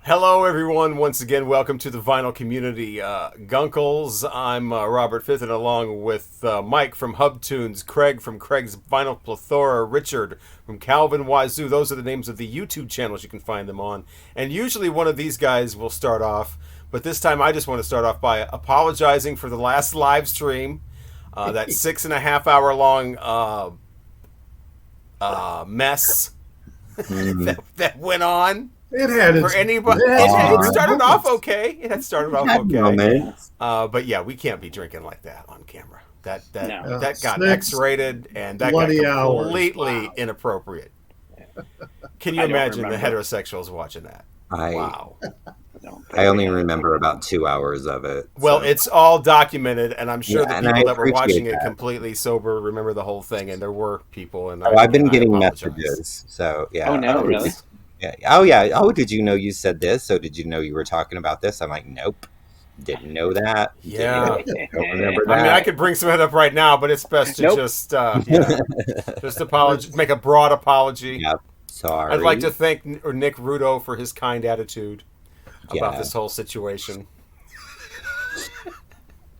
Hello, everyone. Once again, welcome to the Vinyl Community Guncles. I'm Robert Fifth, and along with Mike from HubTunes, Craig from Craig's Vinyl Plethora, Richard from Calvin Wazoo. Those are the names of the YouTube channels you can find them on. And usually one of these guys will start off, but this time I just want to start off by apologizing for the last live stream, that 6.5 hour long mess that went on. It had for anybody. It started off okay. It had started off okay. But yeah, we can't be drinking like that on camera. That got X-rated, and that got completely inappropriate. Can you imagine the heterosexuals watching that? Wow. I only remember about 2 hours of it. Well, it's all documented, and I'm sure the people that were watching it completely sober remember the whole thing, and there were people. And I've been getting messages. So yeah. Oh no, really? Yeah. Oh yeah. Oh, did you know you said this? So did you know you were talking about this? I'm like, nope, didn't know that. Yeah, don't remember that. I mean, I could bring some of it up right now, but it's best to just apologize, make a broad apology. Yep. Sorry. I'd like to thank Nick Rudo for his kind attitude about this whole situation.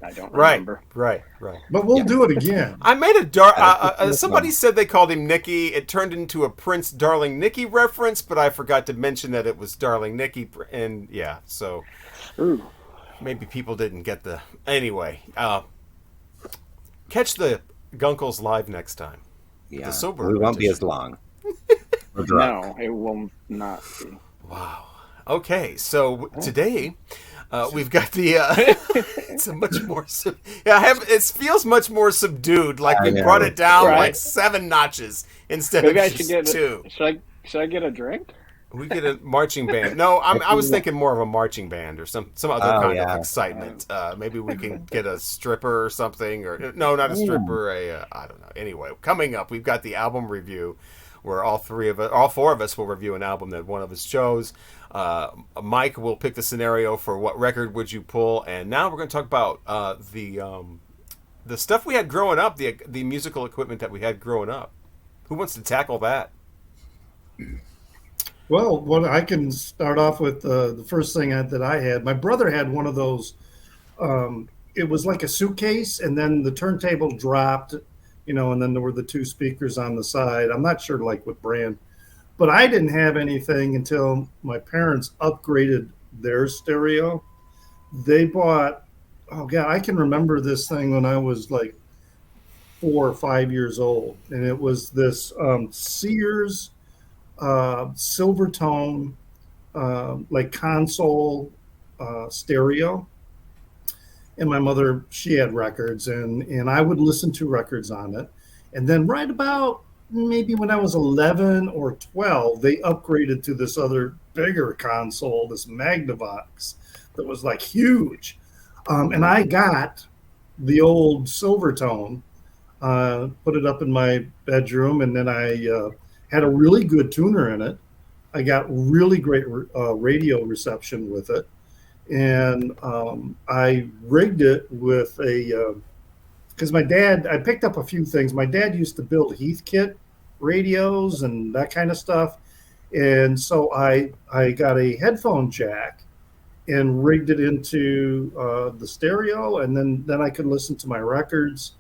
I don't remember. Right. But we'll do it again. I made somebody said they called him Nicky. It turned into a Prince Darling Nikki reference, but I forgot to mention that it was Darling Nikki, and yeah, so maybe people didn't get the... Anyway, catch the Guncles live next time. Yeah, the sober we won't be as long. We're drunk. No, it will not be. Wow. Okay, so today... we've got the. It's a much more. It feels much more subdued. Like we brought it down like 7 notches instead of just 2. Should I get a drink? We get a marching band. No, I was thinking more of a marching band or some other kind of excitement. Maybe we can get a stripper or something, or no, not a stripper. I don't know. Anyway, coming up, we've got the album review, where all 4 of us will review an album that one of us chose. Mike will pick the scenario for what record would you pull, and now we're going to talk about the stuff we had growing up, the musical equipment that we had growing up. Who wants to tackle that? Well, I can start off with the first thing that I had. My brother had one of those. It was like a suitcase, and then the turntable dropped, and then there were the 2 speakers on the side. I'm not sure like what brand. But I didn't have anything until my parents upgraded their stereo. They bought, I can remember this thing when I was like 4 or 5 years old. And it was this Sears Silvertone like console stereo. And my mother, she had records, and I would listen to records on it. And then right about maybe when I was 11 or 12, they upgraded to this other bigger console, this Magnavox that was like huge. And I got the old Silvertone, put it up in my bedroom, and then I had a really good tuner in it. I got really great radio reception with it. And I rigged it with because I picked up a few things. My dad used to build Heathkit radios and that kind of stuff. And so I got a headphone jack and rigged it into the stereo. And then I could listen to my records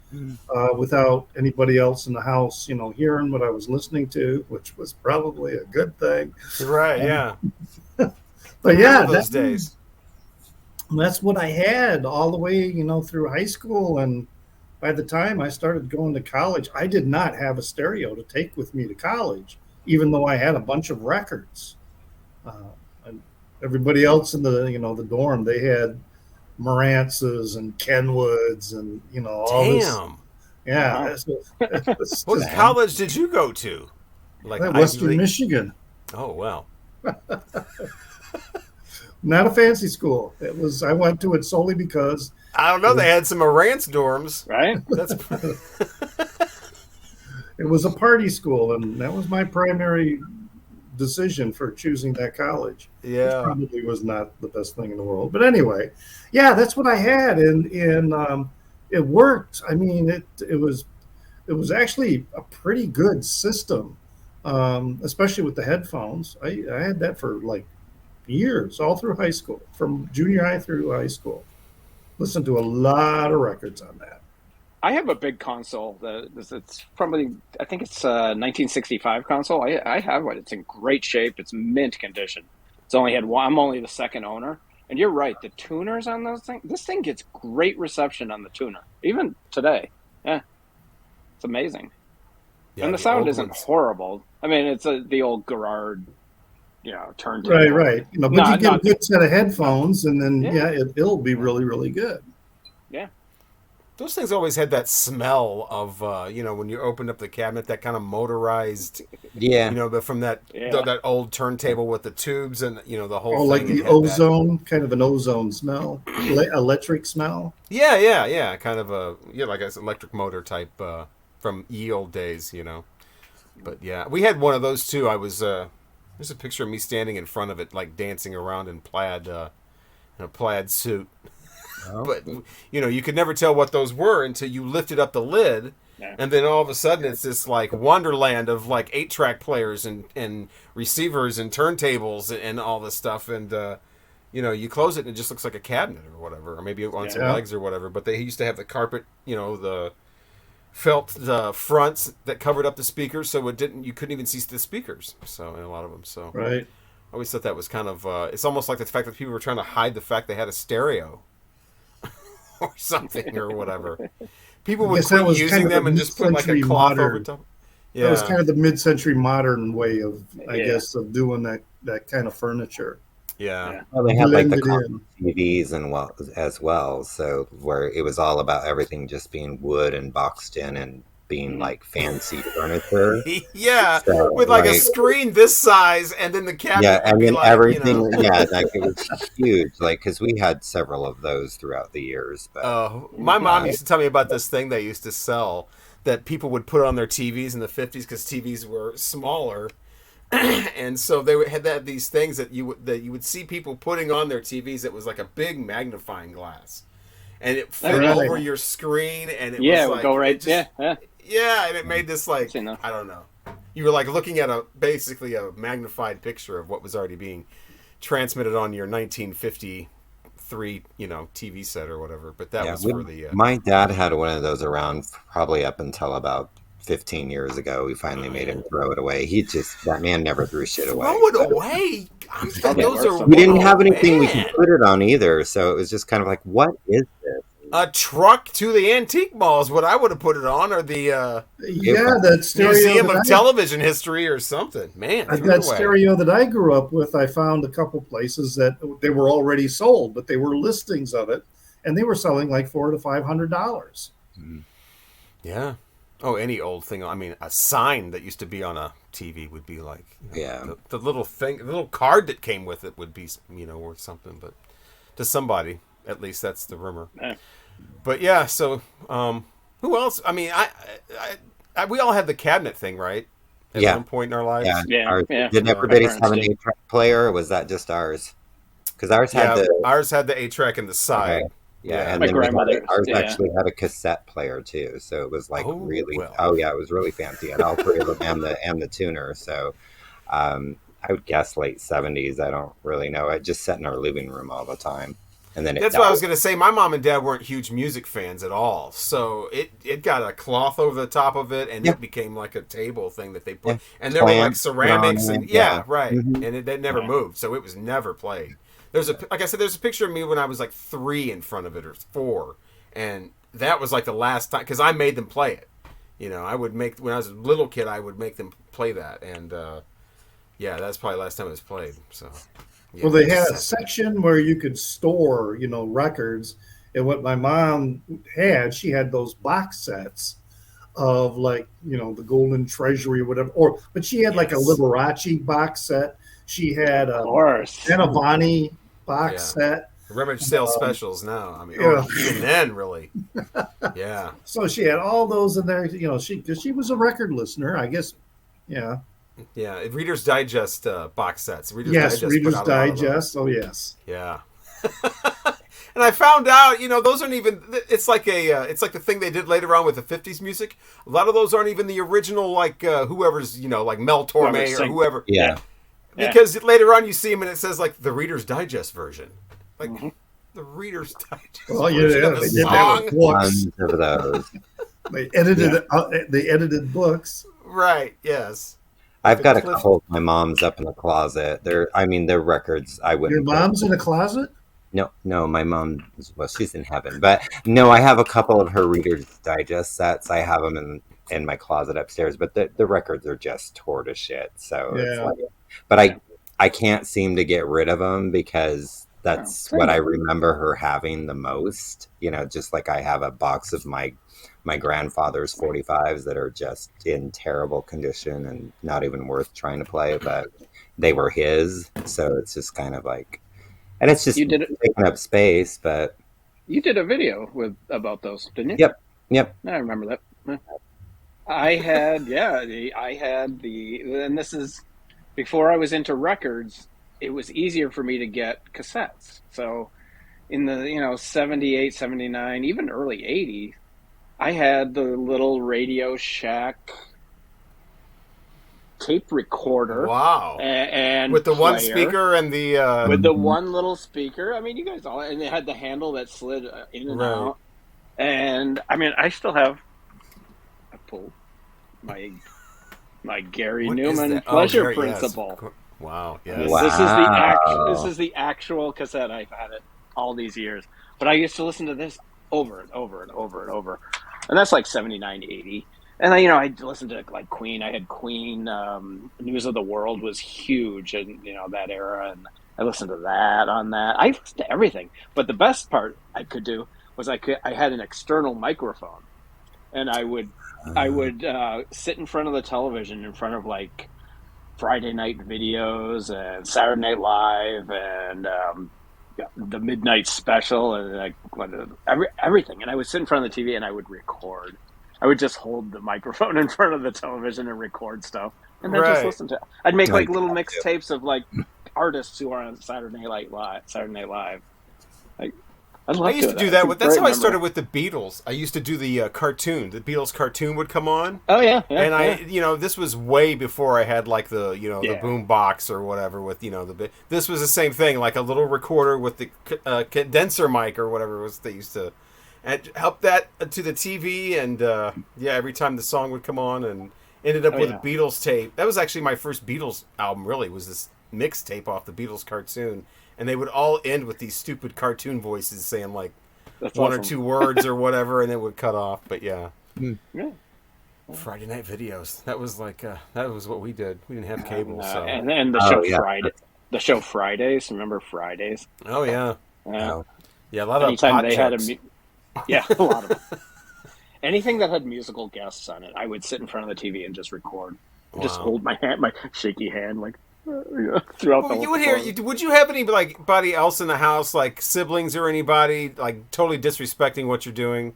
without anybody else in the house, hearing what I was listening to, which was probably a good thing. Right, yeah. But yeah, those days. That's what I had all the way, through high school. And by the time I started going to college, I did not have a stereo to take with me to college, even though I had a bunch of records. And everybody else in the, the dorm, they had Marantzes and Kenwoods and, all this. Damn. Yeah. Wow. What college did you go to? Like Western Michigan. Oh, wow. Not a fancy school. I went to it solely because I don't know. They had some Marantz dorms, right? It was a party school, and that was my primary decision for choosing that college. Yeah, which probably was not the best thing in the world, but anyway, yeah, that's what I had, and it worked. I mean, it was actually a pretty good system, especially with the headphones. I had that for like years, all through high school, from junior high through high school. Listened to a lot of records on that. I have a big console that it's probably, I think it's a 1965 console. I have it. It's in great shape. It's mint condition. It's only had one. I'm only the second owner. And you're right. The tuners on those things, this thing gets great reception on the tuner, even today. Yeah, it's amazing. Yeah, And the sound isn't horrible. I mean, it's the old Garrard, turntable. Right. But you get a good set of headphones, and then it'll be really, really good. Yeah. Those things always had that smell of, when you opened up the cabinet, that kind of motorized, from that old turntable with the tubes and, the whole thing. Like the ozone, kind of an ozone smell, electric smell. Yeah. Kind of like an electric motor type from ye old days, But yeah, we had one of those too. There's a picture of me standing in front of it, like dancing around in a plaid suit. Oh. But, you could never tell what those were until you lifted up the lid. Yeah. And then all of a sudden it's this like wonderland of like 8-track players and receivers and turntables and all this stuff. And, you close it and it just looks like a cabinet or whatever, or maybe on some legs or whatever. But they used to have the carpet, the felt the fronts that covered up the speakers. So you couldn't even see the speakers. So, in a lot of them. So, right. I always thought that was kind of, it's almost like the fact that people were trying to hide the fact they had a stereo. Or something or whatever. People would quit using them and just put like a cloth over top. Yeah, that was kind of the mid-century modern way of, I guess, of doing that kind of furniture. Yeah. Well, they had like the TVs as well, so where it was all about everything just being wood and boxed in and being like fancy furniture. Yeah, so, with like a screen this size, and then the cabinet. Yeah, and then like, everything. Yeah, like it was huge. Like because we had several of those throughout the years. But my mom used to tell me about this thing they used to sell that people would put on their TVs in the 50s because TVs were smaller, and so they had these things that you would see people putting on their TVs. That was like a big magnifying glass, and it fit over your screen, and it was like, go right. Yeah, and it made this like, I don't know. You were like looking at basically a magnified picture of what was already being transmitted on your 1953, TV set or whatever. But that was for the... My dad had one of those around probably up until about 15 years ago. We finally made him throw it away. That man never threw shit away. Throw it away? I thought those are... We didn't have anything we could put it on either, so it was just kind of like, what is this? A truck to the antique mall is what I would have put it on, or the that stereo Museum of Television History or something. Man, that stereo that I grew up with, I found a couple places that they were already sold, but they were listings of it, and they were selling like $400 to $500. Yeah. Oh, any old thing. I mean, a sign that used to be on a TV would be like, the little thing, the little card that came with it would be, worth something. But to somebody, at least that's the rumor. But yeah, so who else? I mean, I we all had the cabinet thing, right? At one point in our lives. Yeah. Did everybody have an 8-track player, or was that just ours? Because ours had ours had the 8-track in the side. Okay. Yeah, and then ours actually had a cassette player too, so it was like it was really fancy, and all three of them and the tuner. So I would guess late 70s. I don't really know. It just sat in our living room all the time. And then that's what I was going to say. My mom and dad weren't huge music fans at all, so it got a cloth over the top it, and it became like a table thing that they put, and there were like ceramics and and it never moved, so it was never played. There's there's a picture of me when I was like 3 in front of it, or 4, and that was like the last time because I made them play it. I would make when I was a little kid, I would make them play that, and that's probably the last time it was played. So. Well, they had a section where you could store, records. And what my mom had, she had those box sets of like, the Golden Treasury or whatever. But she had like a Liberace box set. She had a Benavani box set. Rummage sale specials now. I mean, even then, really. Yeah. So she had all those in there, because she was a record listener, I guess. Yeah. Yeah, Reader's Digest box sets. Reader's Digest. Oh, yes. Yeah. And I found out, those aren't even. It's like the thing they did later on with the '50s music. A lot of those aren't even the original, like whoever's, like Mel Torme or whoever. Yeah. because later on you see him and it says like the Reader's Digest version, like the Reader's Digest version of the song. Tons of those. They edited books. Right. Yes. I've got a couple of my mom's up in the closet. They're records I wouldn't. Your mom's in a closet? No, my mom, well, she's in heaven. But no, I have a couple of her Reader's Digest sets. I have them in my closet upstairs, but the records are just tore to shit. So it's like, but I can't seem to get rid of them because that's what I remember her having the most. You know, just like I have a box of my grandfather's 45s that are just in terrible condition and not even worth trying to play, but they were his. So it's just kind of like, and it's just taking up space. But you did a video about those, didn't you? Yep. I remember that. I had and this is before I was into records. It was easier for me to get cassettes. So in the 78, 79, even early 80s, I had the little Radio Shack tape recorder. Wow! And with the player, one speaker and the with the one little speaker. I mean, you guys all, and it had the handle that slid in and out. And I mean, I still have. I pulled my Gary Newman Pleasure Principle. Yes. Wow! Yes. Wow. This is the actual cassette. I've had it all these years, but I used to listen to this over and over and over and over, and that's like 79, 80. And I listened to like Queen. I had Queen. News of the World was huge, and that era. And I listened to that on that. I listened to everything. But the best part I could do was I had an external microphone, and I would sit in front of the television in front of like Friday night videos and Saturday Night Live and the Midnight Special and like everything. And I would sit in front of the TV and I would record. I would just hold the microphone in front of the television and record stuff, and then just listen to it. I'd make like little mixtapes of like artists who are on Saturday Night Live. I used to do that. That's how I started with the Beatles. I used to do the cartoon. The Beatles cartoon would come on. Oh yeah. And this was way before I had like the the boom box or whatever with this was the same thing, like a little recorder with the condenser mic or whatever it was they used to. And help that to the TV, and every time the song would come on, and ended up with a Beatles tape. That was actually my first Beatles album. Really, was this mixtape off the Beatles cartoon, and they would all end with these stupid cartoon voices saying like one or two words or whatever, and then would cut off. But Friday night videos. That was like that was what we did. We didn't have cable, and then the show Friday. The show Fridays. Remember Fridays? Oh yeah. Yeah. A lot of anytime they had a lot of them. Anything that had musical guests on it, I would sit in front of the TV and just record. Just hold my shaky hand, like throughout the whole would you have anybody else in the house, like siblings or anybody, like totally disrespecting what you're doing?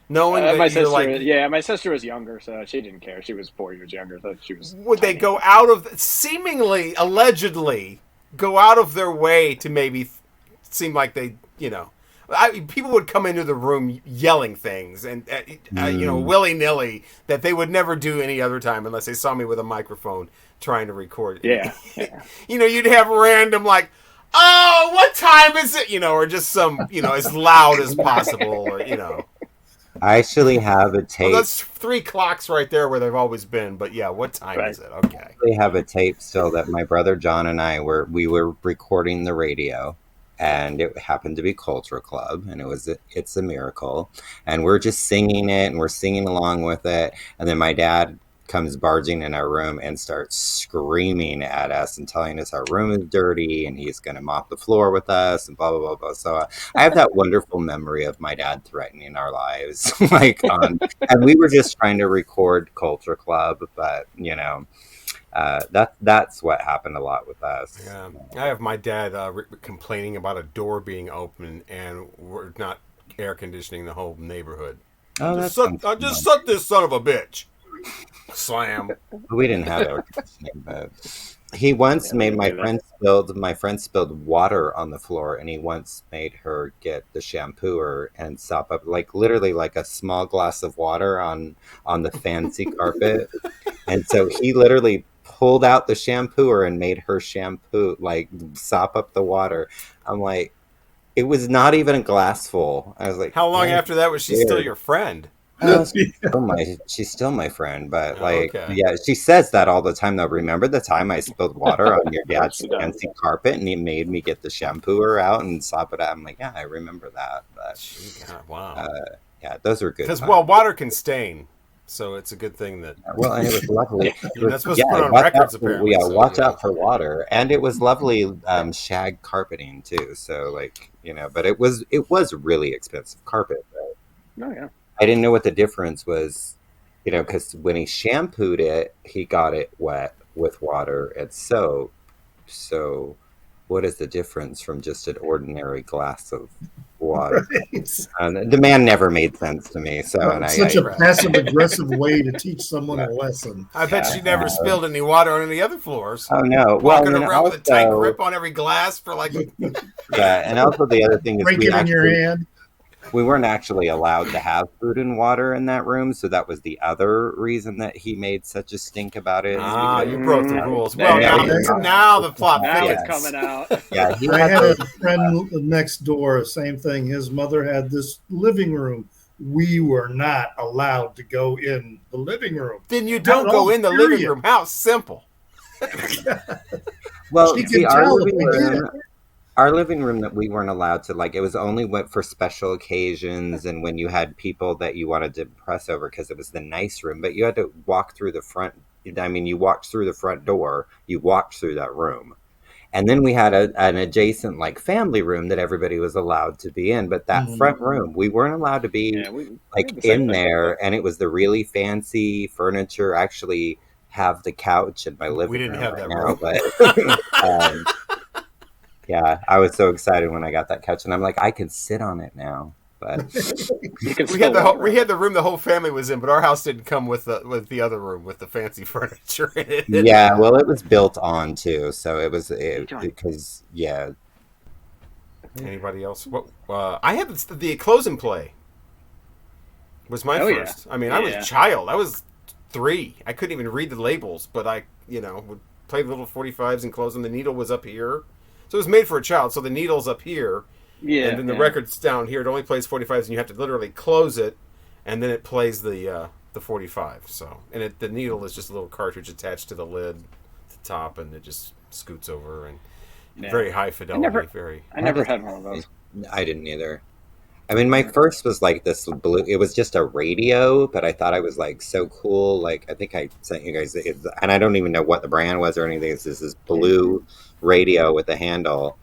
Knowing that my sister, my sister was younger, so she didn't care. She was 4 years younger, so she was. Would they go out of seemingly, allegedly, go out of their way to maybe seem like they, people would come into the room yelling things and willy nilly that they would never do any other time unless they saw me with a microphone trying to record. Yeah. You'd have random like, oh, what time is it? Or just some as loud as possible, or I actually have a tape. Well, that's 3 clocks right there where they've always been. But what time is it? Okay. We have a tape still that my brother John and I were recording the radio. And it happened to be Culture Club, and It's a Miracle. And we're just singing it, and we're singing along with it. And then my dad comes barging in our room and starts screaming at us and telling us our room is dirty, and he's going to mop the floor with us, and blah, blah, blah, blah. So I have that wonderful memory of my dad threatening our lives. And we were just trying to record Culture Club, but, that's what happened a lot with us. Yeah, I have my dad complaining about a door being open and we're not air conditioning the whole neighborhood. I just sucked this son of a bitch. Slam. We didn't have air conditioning, but he once made my friend spilled water on the floor, and he once made her get the shampooer and sop up literally like a small glass of water on the fancy carpet. And so he literally pulled out the shampooer and made her shampoo, like sop up the water. I'm like, it was not even a glass full. I was like, how long after that was she still your friend? She's still my friend, but okay. yeah, she says that all the time though. Remember the time I spilled water on your dad's fancy carpet and he made me get the shampooer out and sop it out? I'm like, yeah, I remember that. But God, wow. Yeah, those are good. Because water can stain, so it's a good thing that. Well, and it was lovely. You're not supposed to put on records, apparently. Yeah, watch out for water, and it was lovely shag carpeting too. So but it was really expensive carpet. But oh yeah. I didn't know what the difference was, because when he shampooed it, he got it wet with water and soap. So what is the difference from just an ordinary glass of water? Right. The man never made sense to me. So such a passive-aggressive way to teach someone a lesson. I bet she never spilled any water on any other floors. Oh, no. Walking around with a tight grip on every glass for Yeah, and also the other thing is break it in your hand. We weren't actually allowed to have food and water in that room, so that was the other reason that he made such a stink about it. You broke the rules. Well, now the plot is coming out. Yeah, I had a friend next door, same thing. His mother had this living room. We were not allowed to go in the living room. Then you don't go in the living room. How simple. Well, see, our living room that we weren't allowed to, it was only went for special occasions and when you had people that you wanted to impress over because it was the nice room, but you had to walk through the front. I mean, you walked through the front door, you walked through that room. And then we had an adjacent family room that everybody was allowed to be in. But that front room, we weren't allowed to be in there. And it was the really fancy furniture. I actually have the couch in my living room. We didn't have that room. But yeah, I was so excited when I got that couch, and I'm like, I can sit on it now. But we had the room the whole family was in, but our house didn't come with the other room with the fancy furniture in it. Yeah, well, it was built on too, so it was because yeah. Anybody else? I had the close and play. Was my first. Yeah. I mean, I was a child. I was 3. I couldn't even read the labels, but I would play the little 45s and close them. The needle was up here. So it was made for a child. So the needle's up here, and then the record's down here. It only plays 45s, and you have to literally close it, and then it plays the 45. So the needle is just a little cartridge attached to the lid, at the top, and it just scoots over and very high fidelity. I never had one of those. I didn't either. I mean, my first was this blue. It was just a radio, but I thought I was so cool. I think I sent you guys, and I don't even know what the brand was or anything. It's this blue radio with a handle,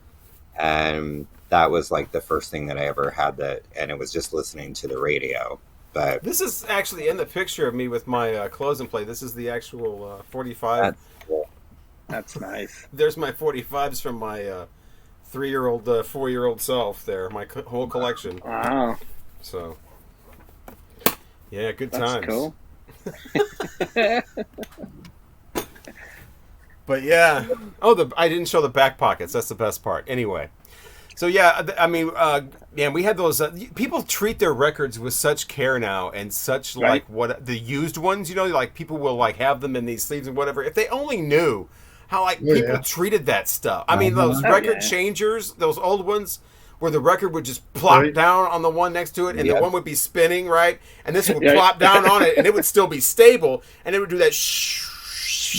and that was the first thing that I ever had and it was just listening to the radio. But this is actually in the picture of me with my close and play. This is the actual 45. That's cool. That's nice. There's my 45s from my 3-year-old, 4-year-old self there, my whole collection. Wow. So, yeah, good times. That's cool. But yeah. I didn't show the back pockets. That's the best part. Anyway. So yeah, I mean, we had those, people treat their records with such care now and such what the used ones, people will have them in these sleeves and whatever. If they only knew how people treated that stuff. I mean, those record changers, those old ones where the record would just plop down on the one next to it and the one would be spinning, right? And this would plop down on it and it would still be stable and it would do that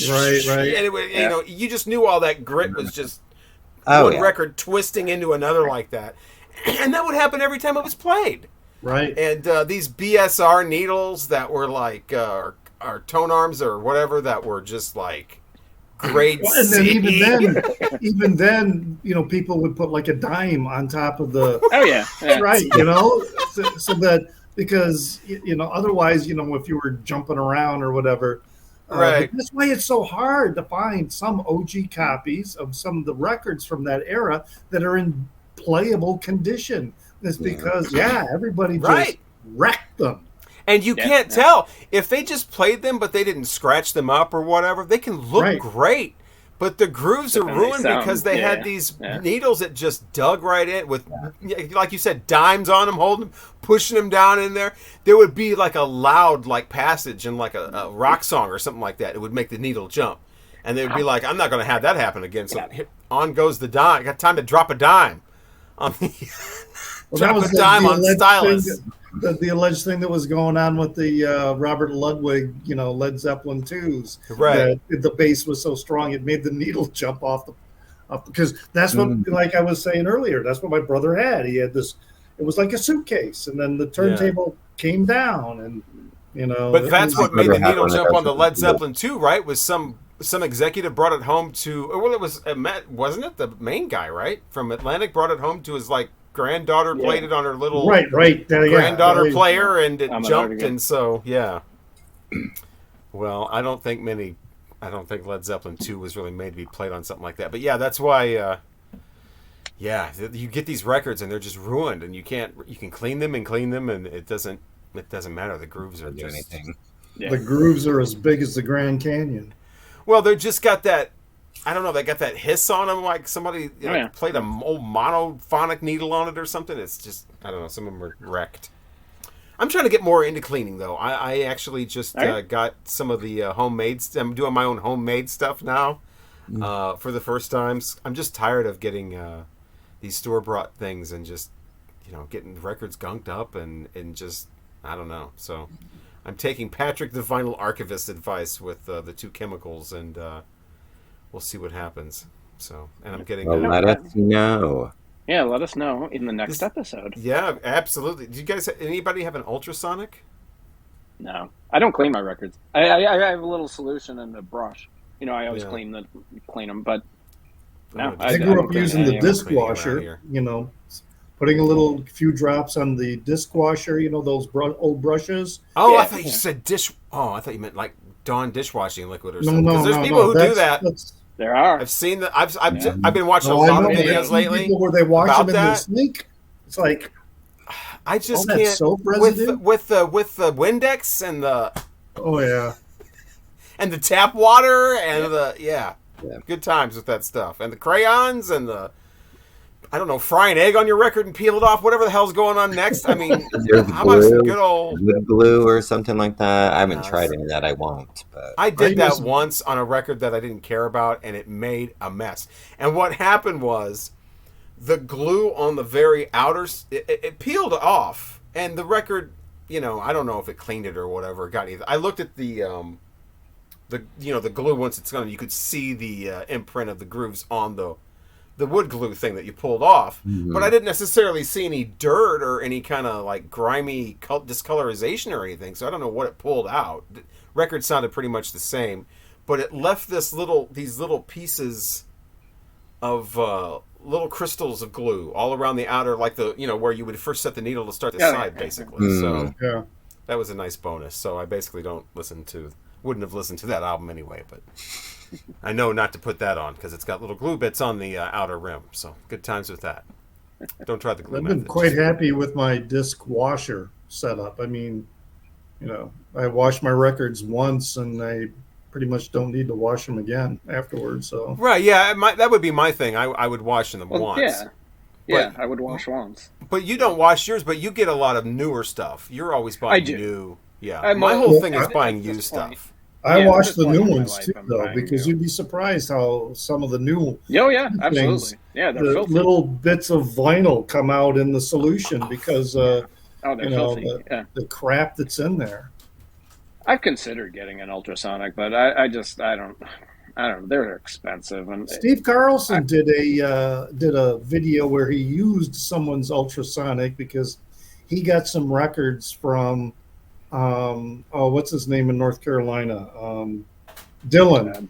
right. And it would, you just knew all that grit was just one record twisting into another like that. And that would happen every time it was played. Right. And these BSR needles that were our tone arms or whatever that were just grade and then C. even then, people would put a dime on top of the. Oh yeah. Right. So that because otherwise if you were jumping around or whatever. Right. That's why it's so hard to find some OG copies of some of the records from that era that are in playable condition. It's because everybody just wrecked them. And you can't tell if they just played them, but they didn't scratch them up or whatever. They can look great, but the grooves are ruined because they had these needles that just dug right in with, like you said, dimes on them, pushing them down in there. There would be a loud passage in a rock song or something like that. It would make the needle jump. And they'd be like, I'm not going to have that happen again. So on goes the dime. I got time to drop a dime on the drop a dime on Stylus. The alleged thing that was going on with the Robert Ludwig, Led Zeppelin 2s. Right. That the bass was so strong it made the needle jump off because that's what, like I was saying earlier, that's what my brother had. He had this, it was like a suitcase, and then the turntable came down, and But that's what made the needle jump on the Led Zeppelin 2, right? Was some executive brought it home to, well, it was wasn't it the main guy, right, from Atlantic, brought it home to his granddaughter, played it on her little granddaughter player, and it jumped, and so well, I don't think Led Zeppelin 2 was really made to be played on something like that. But that's why you get these records and they're just ruined, and you can clean them, and it doesn't matter. The grooves are just anything. The grooves are as big as the Grand Canyon. Well, they're just got that, I don't know, they got that hiss on them, like somebody played an old monophonic needle on it or something. It's just, I don't know, some of them are wrecked. I'm trying to get more into cleaning, though. I actually just got some of the homemade, I'm doing my own homemade stuff now for the first time. I'm just tired of getting these store-bought things and just, getting records gunked up and just, I don't know. So I'm taking Patrick the Vinyl Archivist advice with the 2 chemicals, and we'll see what happens. So, and I'm getting. Well, let us know. Yeah, let us know in the next episode. Yeah, absolutely. Do you guys? Anybody have an ultrasonic? No, I don't clean my records. I have a little solution and a brush. I always clean them, but no. I grew up using the disc washer. Putting a few drops on the disc washer. Those old brushes. Oh, I thought you said dish. Oh, I thought you meant like Dawn dishwashing liquid or something. No, there's people who do that. There are. I've seen that. I've been watching a lot of videos lately. People where they wash them in the sink. It's like I just can't soap with the Windex and the and the tap water and the good times with that stuff, and the crayons and the, I don't know, fry an egg on your record and peel it off, whatever the hell's going on next. I mean, how about some good old glue or something like that? I haven't tried any of that. I won't. But I did that once on a record that I didn't care about, and it made a mess. And what happened was the glue on the very outer, it peeled off, and the record, I don't know if it cleaned it or whatever. It got either. I looked at the glue once it's gone. You could see the imprint of the grooves on the wood glue thing that you pulled off, but I didn't necessarily see any dirt or any kind of grimy discolorization or anything, so I don't know what it pulled out. The record sounded pretty much the same, but it left these little pieces of little crystals of glue all around the outer, where you would first set the needle to start the side, basically. So that was a nice bonus. So I basically wouldn't have listened to that album anyway, but I know not to put that on because it's got little glue bits on the outer rim. So good times with that. Don't try the glue I've method. been quite happy with my disc washer setup. I mean, I wash my records once and I pretty much don't need to wash them again afterwards. So right, yeah, that would be my thing. I would wash them once. Yeah, I would wash once. But you don't wash yours, but you get a lot of newer stuff. You're always buying new. Yeah, my whole whole thing is buying used stuff. I watch the new ones too, though, because you'd be surprised how some of the new absolutely, they're filthy. Little bits of vinyl come out in the solution because they're filthy. The crap that's in there. I've considered getting an ultrasonic, but I don't know. They're expensive. And Steve Carlson did a video where he used someone's ultrasonic because he got some records from. What's his name in North Carolina? Dylan.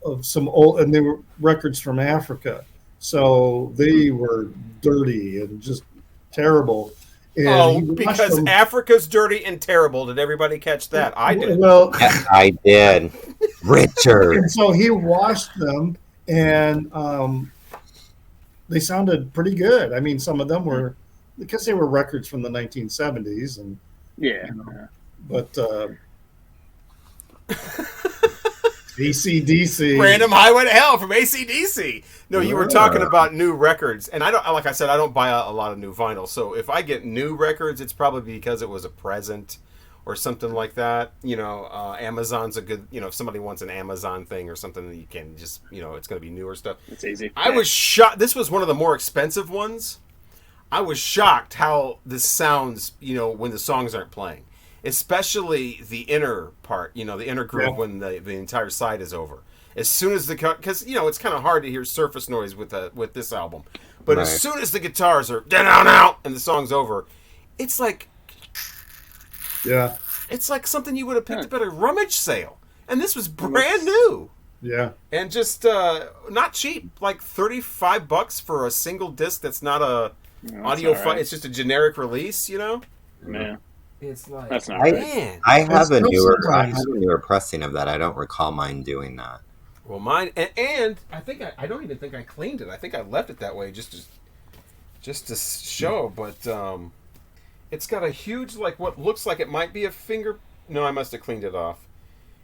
Of some old, and they were records from Africa, so they were dirty and just terrible. And because Africa's dirty and terrible. Did everybody catch that? I did. Well, I did. Richard. And so he washed them, and they sounded pretty good. I mean, some of them were because they were records from the 1970s, and. But AC/DC, Random Highway to Hell from AC/DC. No, you were talking about new records, and I don't. Like I said, I don't buy a lot of new vinyl. So if I get new records, it's probably because it was a present, or something like that. Amazon's a good, if somebody wants an Amazon thing or something that you can just, it's going to be newer stuff. It's easy. I was shocked. This was one of the more expensive ones. I was shocked how this sounds, when the songs aren't playing, especially the inner part, the inner groove when the entire side is over. As soon as because it's kind of hard to hear surface noise with this album, but as soon as the guitars are down out and the song's over, it's like, it's like something you would have picked up at a rummage sale, and this was brand new. Yeah, and just not cheap, like $35 for a single disc. That's not a audio file. It's just a generic release, Man, it's like that's not right. I have a newer pressing of that. I don't recall mine doing that. Well, mine and I think I don't even think I cleaned it. I think I left it that way just to show. But it's got a huge, like, what looks like it might be a finger. No, I must have cleaned it off.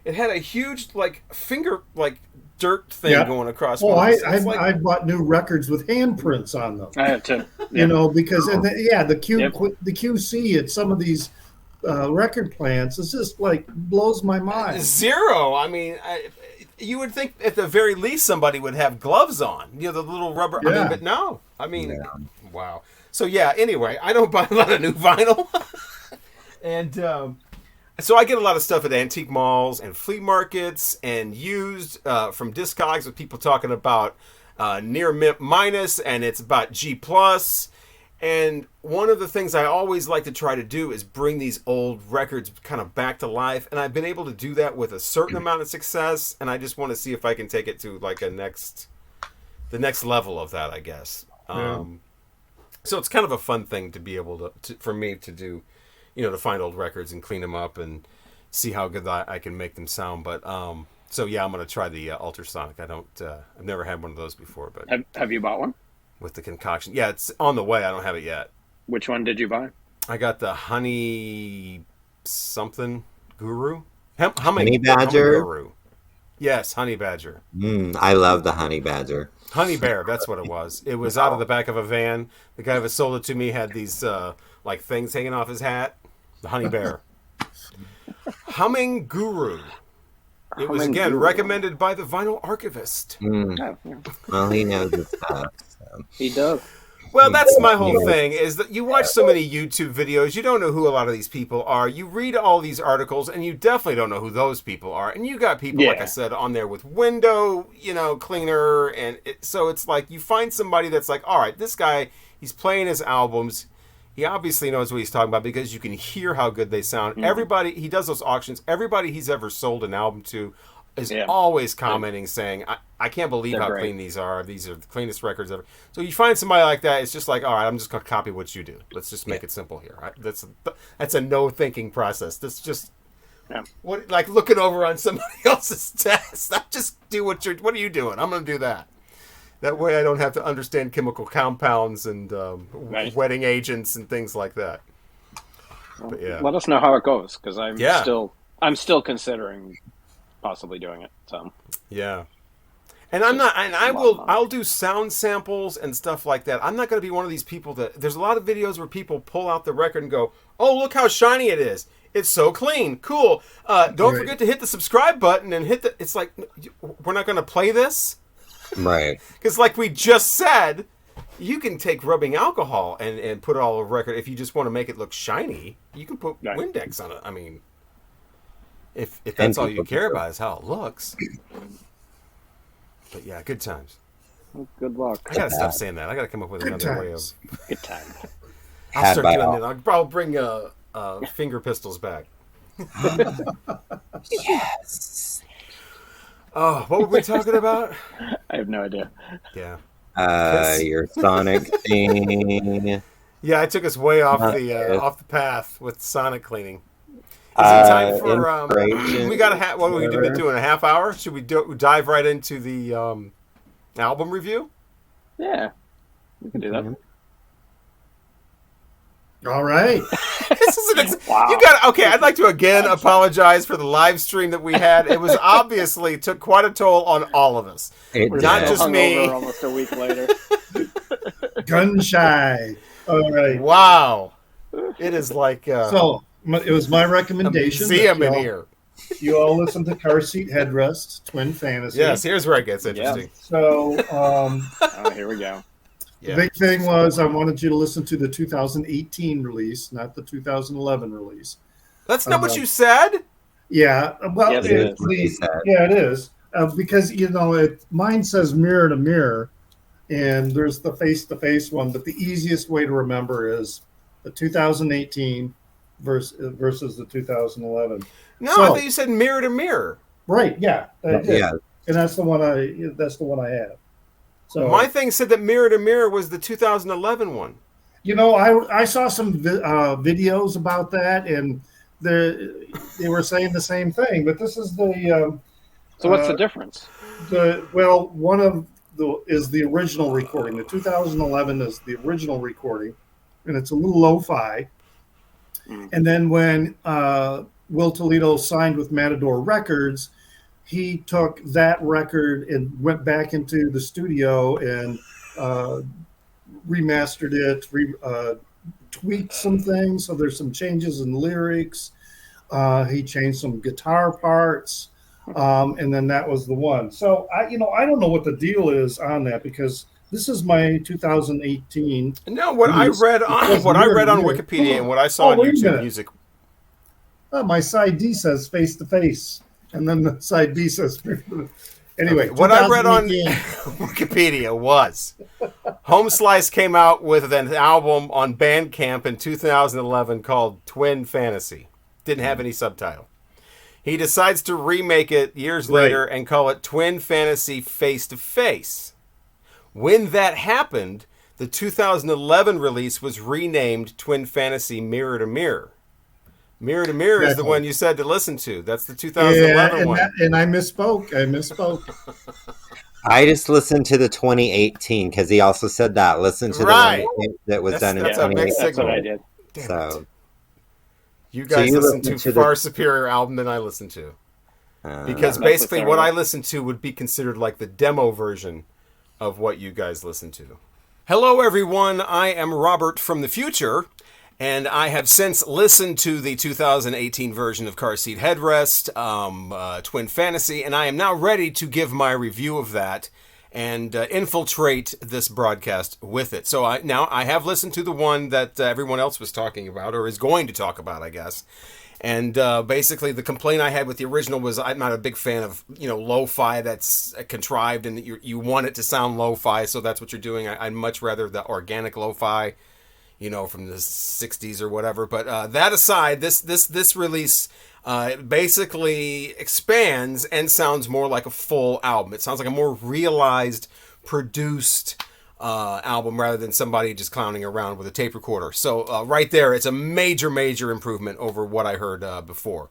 It had a huge, like, finger, like, dirt thing going across. Oh, I bought new records with handprints on them. I have too. Because the QC at some of these record plants is just like blows my mind. Zero. I mean, you would think at the very least somebody would have gloves on. The little rubber. Yeah. I mean, but no. I mean, wow. So yeah. Anyway, I don't buy a lot of new vinyl, and. So I get a lot of stuff at antique malls and flea markets and used from Discogs with people talking about near minus, and it's about G+. And one of the things I always like to try to do is bring these old records kind of back to life. And I've been able to do that with a certain amount of success. And I just want to see if I can take it to like the next level of that, I guess. Yeah. So it's kind of a fun thing to be able for me to do. To find old records and clean them up and see how good I can make them sound. But so yeah, I'm gonna try the ultrasonic. I've never had one of those before. But have you bought one? With the concoction? Yeah, it's on the way. I don't have it yet. Which one did you buy? I got the honey something guru. Honey Badger. Guru. Yes, honey badger. I love the honey badger. Honey bear. That's what it was. It was out of the back of a van. The guy who sold it to me had these like things hanging off his hat. The honey bear. Humming Guru. It was again recommended by the Vinyl Archivist. Well, he knows his stuff. So. He does. Well, that's my whole thing, is that you watch so many YouTube videos, you don't know who a lot of these people are. You read all these articles, and you definitely don't know who those people are. And you got people, like I said, on there with window, cleaner. And so it's like you find somebody that's like, all right, this guy, he's playing his albums. He obviously knows what he's talking about because you can hear how good they sound. Everybody, he does those auctions. Everybody he's ever sold an album to is always commenting, saying, I can't believe how clean these are. These are the cleanest records ever. So you find somebody like that, it's just like, all right, I'm just going to copy what you do. Let's just make it simple here. Right? That's a no-thinking process. That's just like looking over on somebody else's test. I just do what are you doing? I'm going to do that. That way I don't have to understand chemical compounds and wetting agents and things like that. But, let us know how it goes, because I'm still considering possibly doing it. So and I'll do sound samples and stuff like that. I'm not going to be one of these people there's a lot of videos where people pull out the record and go, oh, look how shiny it is. It's so clean. Cool. Don't forget to hit the subscribe button and it's like, we're not going to play this. Right. Because like we just said, you can take rubbing alcohol and put it all over record. If you just want to make it look shiny, you can put Windex on it. I mean, if that's all you care about is how it looks. But yeah, good times. Good luck. I gotta stop saying that. I gotta come up with another way of good time. I'll start doing it. I'll probably bring finger pistols back. Yes. Oh, what were we talking about? I have no idea. Yeah. Your Sonic thing. Yeah, I took us way off the path with Sonic cleaning. Is it time for we got what are we doing? A half hour? Should we dive right into the album review? Yeah, we can do that. All right. This is you got okay. I'd like to again apologize for the live stream that we had. It was obviously took quite a toll on all of us, not just me. Almost a week later. Gun shy. All right. Wow. It is like It was my recommendation. See him in here. You all listen to Car Seat Headrest, Twin Fantasy. Yes, here's where it gets interesting. Yeah. So, here we go. The big thing was I wanted you to listen to the 2018 release, not the 2011 release. That's not what you said? Yeah. Well, yes, it is. Because, mine says mirror to mirror, and there's the face-to-face one, but the easiest way to remember is the 2018 versus the 2011. No, I thought you said mirror to mirror. Right, yeah. Yeah. And that's the one I have. So my thing said that mirror to mirror was the 2011 one. I saw some videos about that, and they were saying the same thing. But this is the. So what's the difference? One of is the original recording. The 2011 is the original recording, and it's a little lo-fi. And then when Will Toledo signed with Matador Records, he took that record and went back into the studio and remastered it, tweaked some things. So there's some changes in lyrics. He changed some guitar parts, and then that was the one. So I don't know what the deal is on that, because this is my 2018. No, what I read on Wikipedia and what I saw on YouTube Music. My side D says face to face. And then the side B says, anyway. What I read on Wikipedia was Home Slice came out with an album on Bandcamp in 2011 called Twin Fantasy. Didn't have any subtitle. He decides to remake it years later and call it Twin Fantasy Face to Face. When that happened, the 2011 release was renamed Twin Fantasy Mirror to Mirror. Mirror to Mirror is the one you said to listen to. That's the 2011 one. And I misspoke. I just listened to the 2018 because he also said that. Listen to the one that was done in 2018. That's what I did. So you guys listen to far superior album than I listened to. Because basically what I listened to would be considered like the demo version of what you guys listen to. Hello, everyone. I am Robert from the future. And I have since listened to the 2018 version of Car Seat Headrest, Twin Fantasy, and I am now ready to give my review of that and infiltrate this broadcast with it. So I have listened to the one that everyone else was talking about, or is going to talk about, I guess. And basically the complaint I had with the original was I'm not a big fan of, lo-fi that's contrived and you want it to sound lo-fi, so that's what you're doing. I'd much rather the organic lo-fi, from the 60s or whatever. But that aside, this release basically expands and sounds more like a full album. It sounds like a more realized, produced album rather than somebody just clowning around with a tape recorder. So right there, it's a major, major improvement over what I heard before.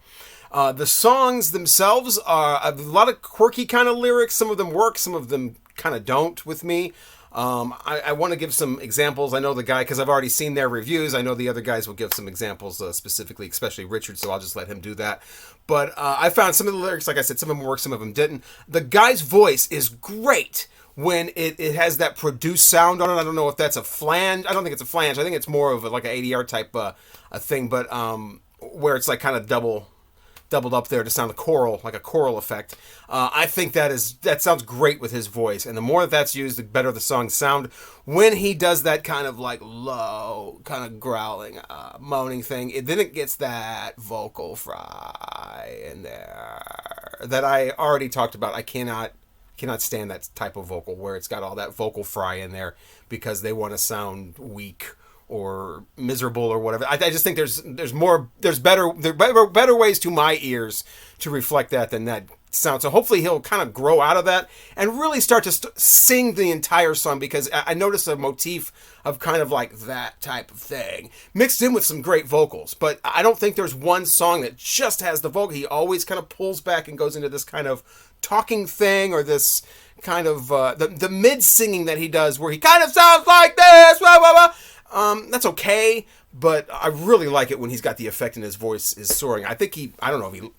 The songs themselves are a lot of quirky kind of lyrics. Some of them work, some of them kind of don't with me. I want to give some examples. I know the guy, because I've already seen their reviews. I know the other guys will give some examples specifically, especially Richard, so I'll just let him do that. But I found some of the lyrics, like I said, some of them work, some of them didn't. The guy's voice is great when it has that produced sound on it. I don't know if that's a flange. I don't think it's a flange. I think it's more of like an ADR type a thing, but where it's like kind of doubled up there to sound like a choral effect. I think that sounds great with his voice, and the more that's used, the better the songs sound. When he does that kind of like low, kind of growling, moaning thing, then it gets that vocal fry in there that I already talked about. I cannot stand that type of vocal where it's got all that vocal fry in there because they want to sound weak or miserable or whatever. I just think there's better ways to my ears to reflect that than that sound. So hopefully he'll kind of grow out of that and really start to sing the entire song, because I noticed a motif of kind of like that type of thing mixed in with some great vocals. But I don't think there's one song that just has the vocal. He always kind of pulls back and goes into this kind of talking thing, or this kind of the mid singing that he does where he kind of sounds like this, blah, blah, blah. That's okay, but I really like it when he's got the effect and his voice is soaring. I think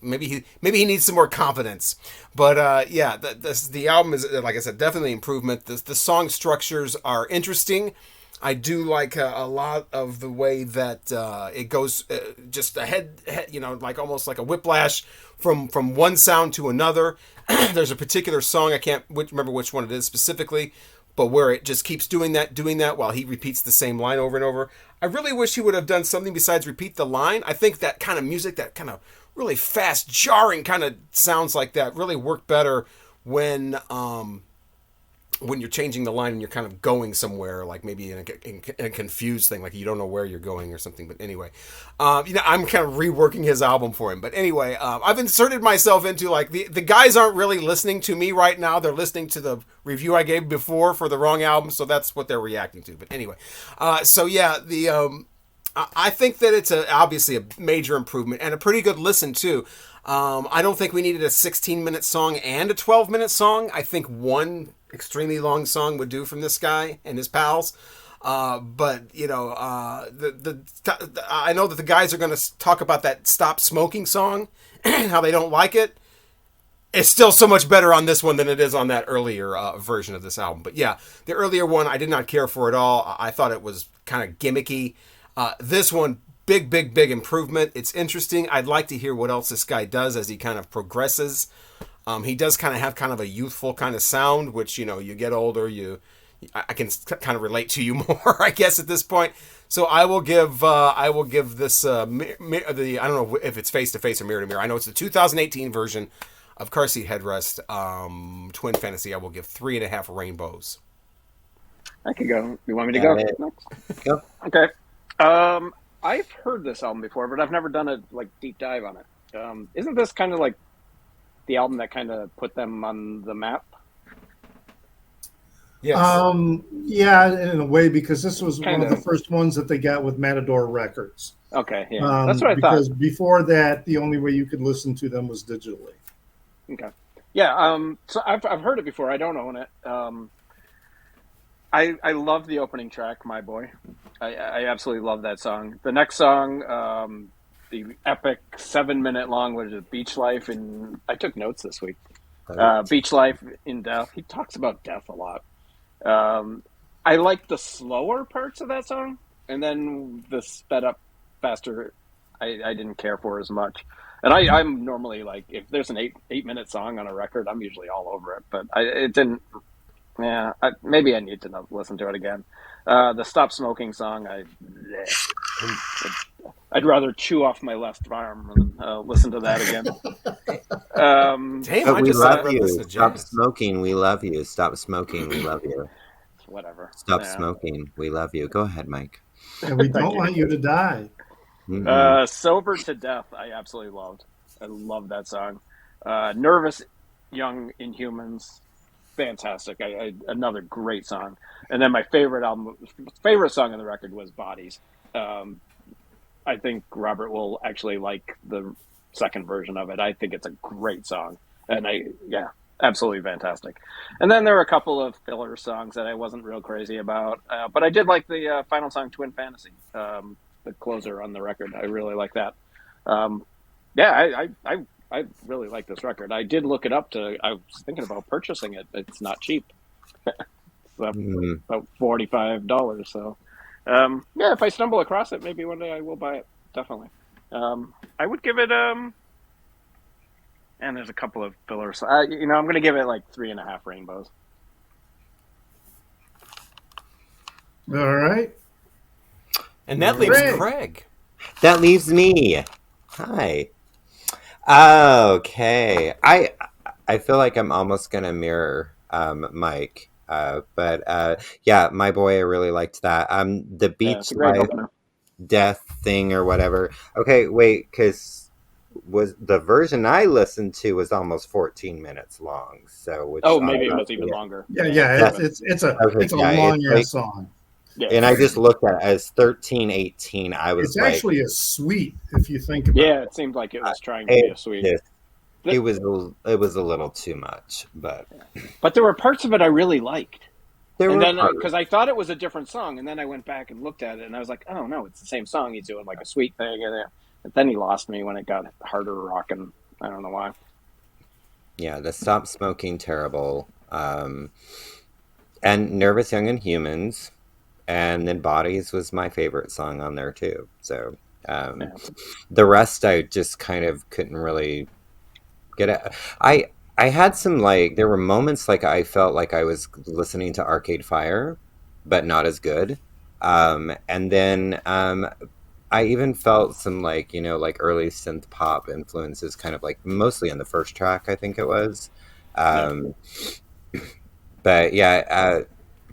maybe he needs some more confidence. But the album is, like I said, definitely improvement. The song structures are interesting. I do like a lot of the way that it goes just ahead, like almost like a whiplash from one sound to another. There's a particular song, I can't remember which one it is specifically, but where it just keeps doing that while he repeats the same line over and over. I really wish he would have done something besides repeat the line. I think that kind of music, that kind of really fast, jarring kind of sounds like that really work better when you're changing the line and you're kind of going somewhere, like maybe in a confused thing, like you don't know where you're going or something. But anyway, I'm kind of reworking his album for him. But anyway, I've inserted myself into like the guys aren't really listening to me right now. They're listening to the review I gave before for the wrong album. So that's what they're reacting to. But anyway, so yeah, I think that it's obviously a major improvement and a pretty good listen too. I don't think we needed a 16-minute song and a 12-minute song. I think one extremely long song would do from this guy and his pals. But I know that the guys are going to talk about that "Stop Smoking" song and how they don't like it. It's still so much better on this one than it is on that earlier version of this album. But yeah, the earlier one I did not care for at all. I thought it was kind of gimmicky. This one, big improvement. It's interesting. I'd like to hear what else this guy does as he kind of progresses. He does kind of have kind of a youthful kind of sound, which, you get older, I can kind of relate to you more, I guess, at this point. So I will give this, I don't know if it's Face to Face or Mirror to Mirror. I know it's the 2018 version of Car Seat Headrest, Twin Fantasy. I will give 3.5 rainbows. I could go. You want me to go next? Go. Okay. I've heard this album before, but I've never done a deep dive on it. Isn't this kind of like the album that kind of put them on the map? Yes. Yeah, in a way, because this was one of the first ones that they got with Matador Records. Okay, yeah, that's what I thought. Because before that, the only way you could listen to them was digitally. Okay, yeah. So I've heard it before. I don't own it. I love the opening track, "My Boy." I absolutely love that song. The next song, the epic 7-minute long, what is it, Beach Life, and I took notes this week. Beach Life in Death. He talks about death a lot. I like the slower parts of that song, and then the sped up faster I didn't care for as much. And I'm normally like, if there's an 8-minute song on a record, I'm usually all over it, but it didn't. Yeah, maybe I need to listen to it again. The "Stop Smoking" song, I'd rather chew off my left arm than listen to that again. But we love you. Stop smoking. We love you. Stop smoking. We love you. Whatever. Stop smoking. We love you. Go ahead, Mike. And we don't want you to die. "Sober to Death," I absolutely loved. I love that song. "Nervous Young Inhumans," fantastic. Another great song. And then my favorite song on the record was "Bodies." I think Robert will actually like the second version of it. I think it's a great song, and absolutely fantastic. And then there were a couple of filler songs that I wasn't real crazy about, but I did like the final song, "Twin Fantasy," the closer on the record. I really like that. I really like this record. I did look it up. I was thinking about purchasing it. It's not cheap. It's about $45. So, if I stumble across it, maybe one day I will buy it. Definitely. I would give it. And there's a couple of fillers. I'm going to give it like 3.5 rainbows. All right. And that leaves Craig. That leaves me. Hi. Okay. I feel like I'm almost gonna mirror Mike. But "My Boy," I really liked that. The Beach Life Death thing or whatever. Okay, wait, because was the version I listened to was almost 14 minutes long. So maybe it was even longer. Yeah. It's a longer song. Yeah. And I just looked at it as 13:18. It's actually a suite if you think about it. Yeah, it seemed like it was trying to be a suite. It was a little too much, but there were parts of it I really liked. Because I thought it was a different song, and then I went back and looked at it, and I was like, "Oh no, it's the same song. He's doing like a sweet thing." And then he lost me when it got harder rocking. I don't know why. Yeah, the "Stop Smoking" terrible, and "Nervous Young Inhumans." And then Bodies was my favorite song on there too. So the rest I just kind of couldn't really get it. I had some, like, there were moments like I felt like I was listening to Arcade Fire, but not as good. And then I even felt some, like, like early synth pop influences, kind of like mostly on the first track, I think it was. Um, but yeah,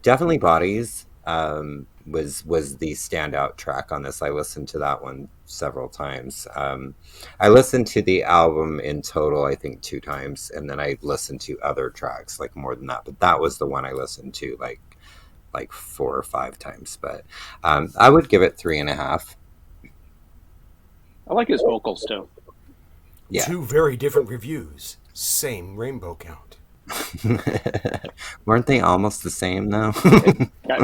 definitely Bodies was the standout track on this. I listened to that one several times. I listened to the album in total, I think 2 times, and then I listened to other tracks like more than that. But that was the one I listened to like 4 or 5 times. But I would give it 3.5. I like his vocals too. Yeah. 2 very different reviews, same rainbow count. Weren't they almost the same though?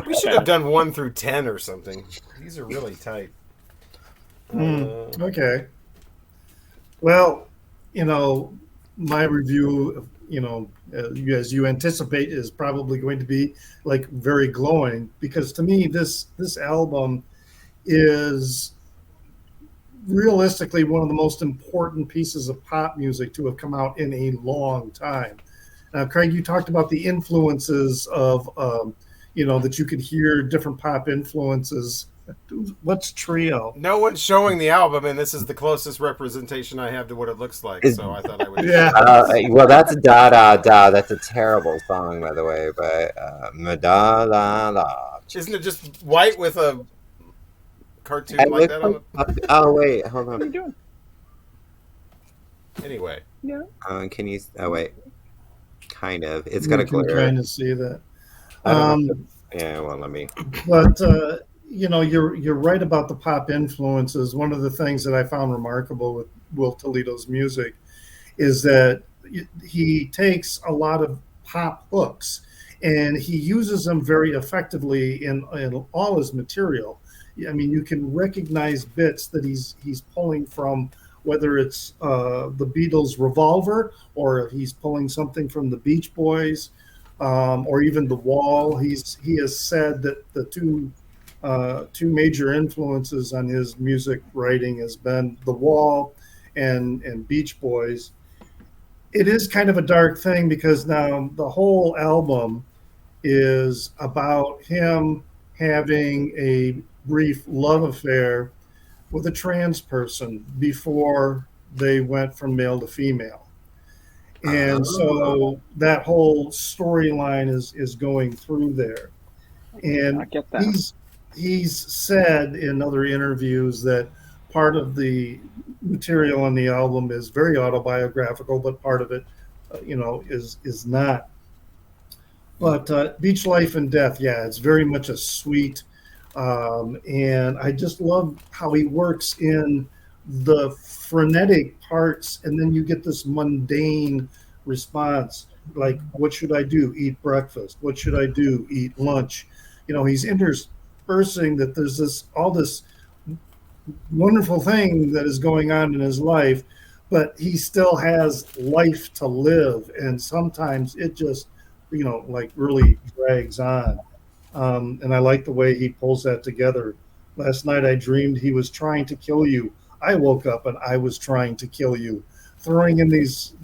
We should have done 1 through 10 or something. These are really tight. Okay. Well, my review, as you anticipate, is probably going to be like very glowing, because to me this album is realistically one of the most important pieces of pop music to have come out in a long time. Now, Craig, you talked about the influences of, that you could hear different pop influences. What's Trio? No one's showing the album, and this is the closest representation I have to what it looks like. So I thought I would. Well, that's Da Da Da. That's a terrible song, by the way. But Da Da Da. Isn't it just white with a cartoon like that on it? Oh wait, hold on. What are you doing? Anyway. Yeah. Can you? Oh wait. Kind of. It's got a glare. I'm trying to see that. Yeah. Well, let me. But you're right about the pop influences. One of the things that I found remarkable with Will Toledo's music is that he takes a lot of pop hooks and he uses them very effectively in all his material. I mean, you can recognize bits that he's pulling from, whether it's the Beatles' Revolver, or if he's pulling something from the Beach Boys, or even The Wall. He has said that the two major influences on his music writing has been The Wall and Beach Boys. It is kind of a dark thing, because now the whole album is about him having a brief love affair with a trans person before they went from male to female. And so that whole storyline is going through there. And I get that. He's said in other interviews that part of the material on the album is very autobiographical, but part of it, is not. But Beach Life and Death, yeah, it's very much a sweet, and I just love how he works in the frenetic parts, and then you get this mundane response, like, what should I do? Eat breakfast. What should I do? Eat lunch. He's interspersing that there's all this wonderful thing that is going on in his life, but he still has life to live, and sometimes it just like really drags on. And I like the way he pulls that together. Last night I dreamed he was trying to kill you. I woke up and I was trying to kill you. Throwing in these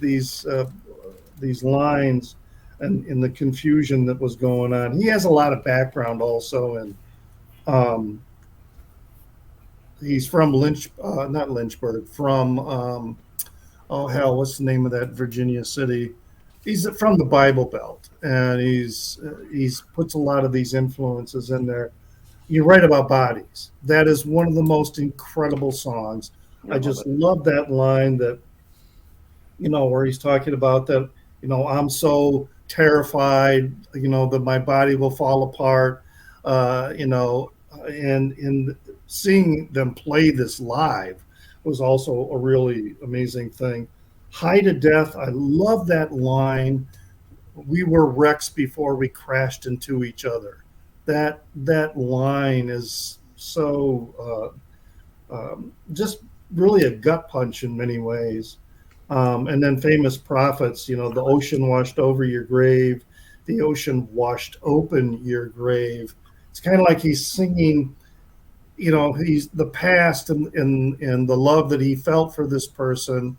lines and in the confusion that was going on. He has a lot of background also, and he's from not Lynchburg, from what's the name of that Virginia city? He's from the Bible Belt, and he's puts a lot of these influences in there. You're right about Bodies. That is one of the most incredible songs. I just love that line that, where he's talking about that, I'm so terrified, that my body will fall apart, and seeing them play this live was also a really amazing thing. High to Death, I love that line. We were wrecks before we crashed into each other. That line is so just really a gut punch in many ways. And then Famous Prophets, the ocean washed over your grave, the ocean washed open your grave. it's kind of like he's singing, he's the past and the love that he felt for this person.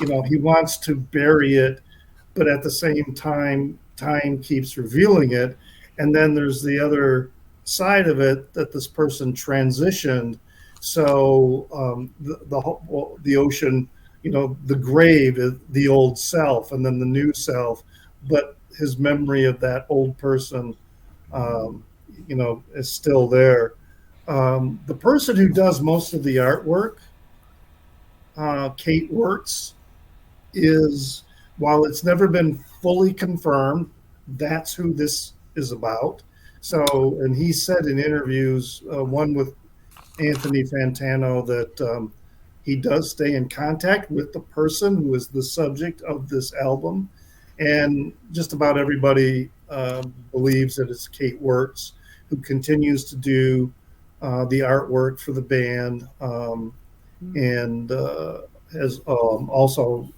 He wants to bury it, but at the same time keeps revealing it. And then there's the other side of it, that this person transitioned. So the ocean, the grave is the old self and then the new self, but his memory of that old person, is still there. The person who does most of the artwork, Kate Wirtz, is, while it's never been fully confirmed, that's who this is about. So, and he said in interviews, one with Anthony Fantano, that he does stay in contact with the person who is the subject of this album. And just about everybody believes that it's Kate Wirtz, who continues to do the artwork for the band, and has also,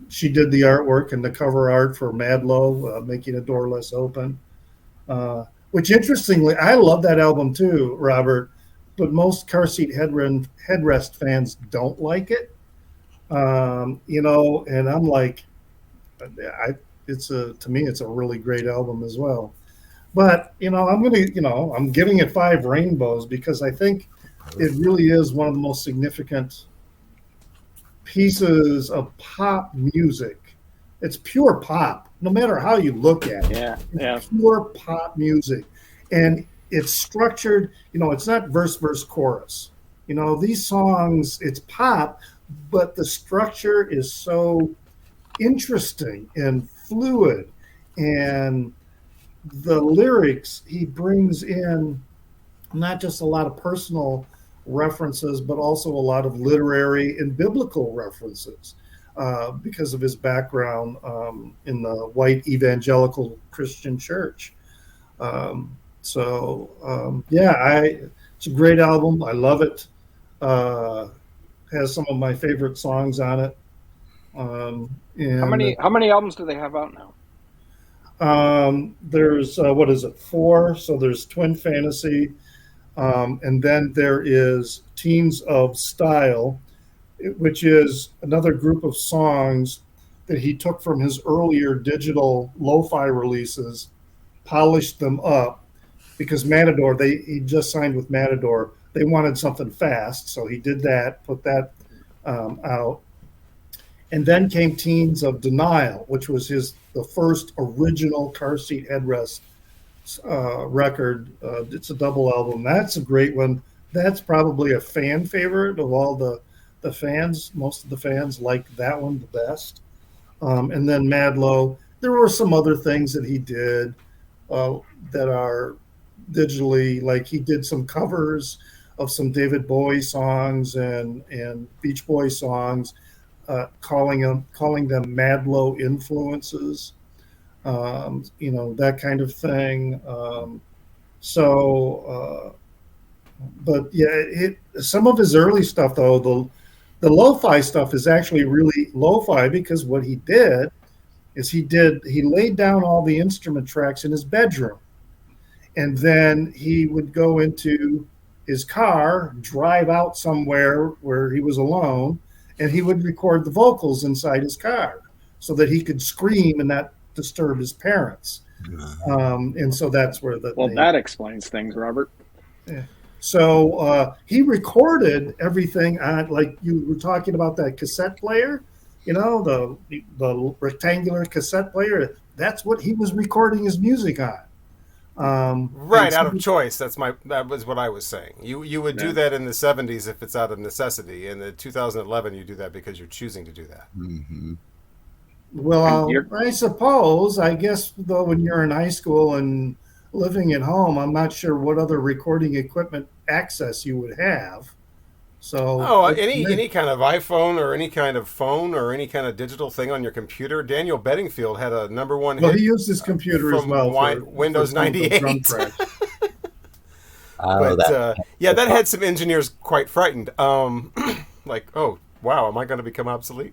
she did the artwork and the cover art for Madlow, Making a Door Less Open, which interestingly, I love that album too, Robert, but most Car Seat Headrest fans don't like it. And I'm like, to me, it's a really great album as well. But, I'm giving it 5 rainbows because I think it really is one of the most significant pieces of pop music. It's pure pop, no matter how you look at it. Yeah. It's pure pop music. And it's structured, it's not verse, chorus. These songs, it's pop, but the structure is so interesting and fluid. And the lyrics, he brings in not just a lot of personal references, but also a lot of literary and biblical references, because of his background in the white evangelical Christian church. It's a great album. I love it. Has some of my favorite songs on it. And how many albums do they have out now? There's 4? So there's Twin Fantasy, and then there is Teens of Style, which is another group of songs that he took from his earlier digital lo-fi releases, polished them up, because Matador, he just signed with Matador. They wanted something fast, so he did that, put that out. And then came Teens of Denial, which was the first original Car Seat Headrest record. It's a double album. That's a great one. That's probably a fan favorite of all the fans. Most of the fans like that one the best. And then Madlow. There were some other things that he did that are digitally, like he did some covers of some David Bowie songs and Beach Boys songs, calling them Madlow influences, that kind of thing. But yeah, some of his early stuff though, the lo-fi stuff is actually really lo-fi, because what he did is he laid down all the instrument tracks in his bedroom, and then he would go into his car, drive out somewhere where he was alone, and he would record the vocals inside his car so that he could scream and not disturb his parents. And so that's where that explains things, Robert. Yeah. So he recorded everything on, like you were talking about, that cassette player, the rectangular cassette player. That's what he was recording his music on. Right, out of choice. That was what I was saying. You would do that in the 70s if it's out of necessity. In the 2011, you do that because you're choosing to do that. Mm-hmm. Well, I suppose, I guess, though, when you're in high school and living at home, I'm not sure what other recording equipment access you would have. So, any kind of iPhone or any kind of phone or any kind of digital thing on your computer. Daniel Bedingfield had a number one hit. Well, he used his computer as well for Windows 98. But that had some engineers quite frightened. Like, oh wow, am I going to become obsolete?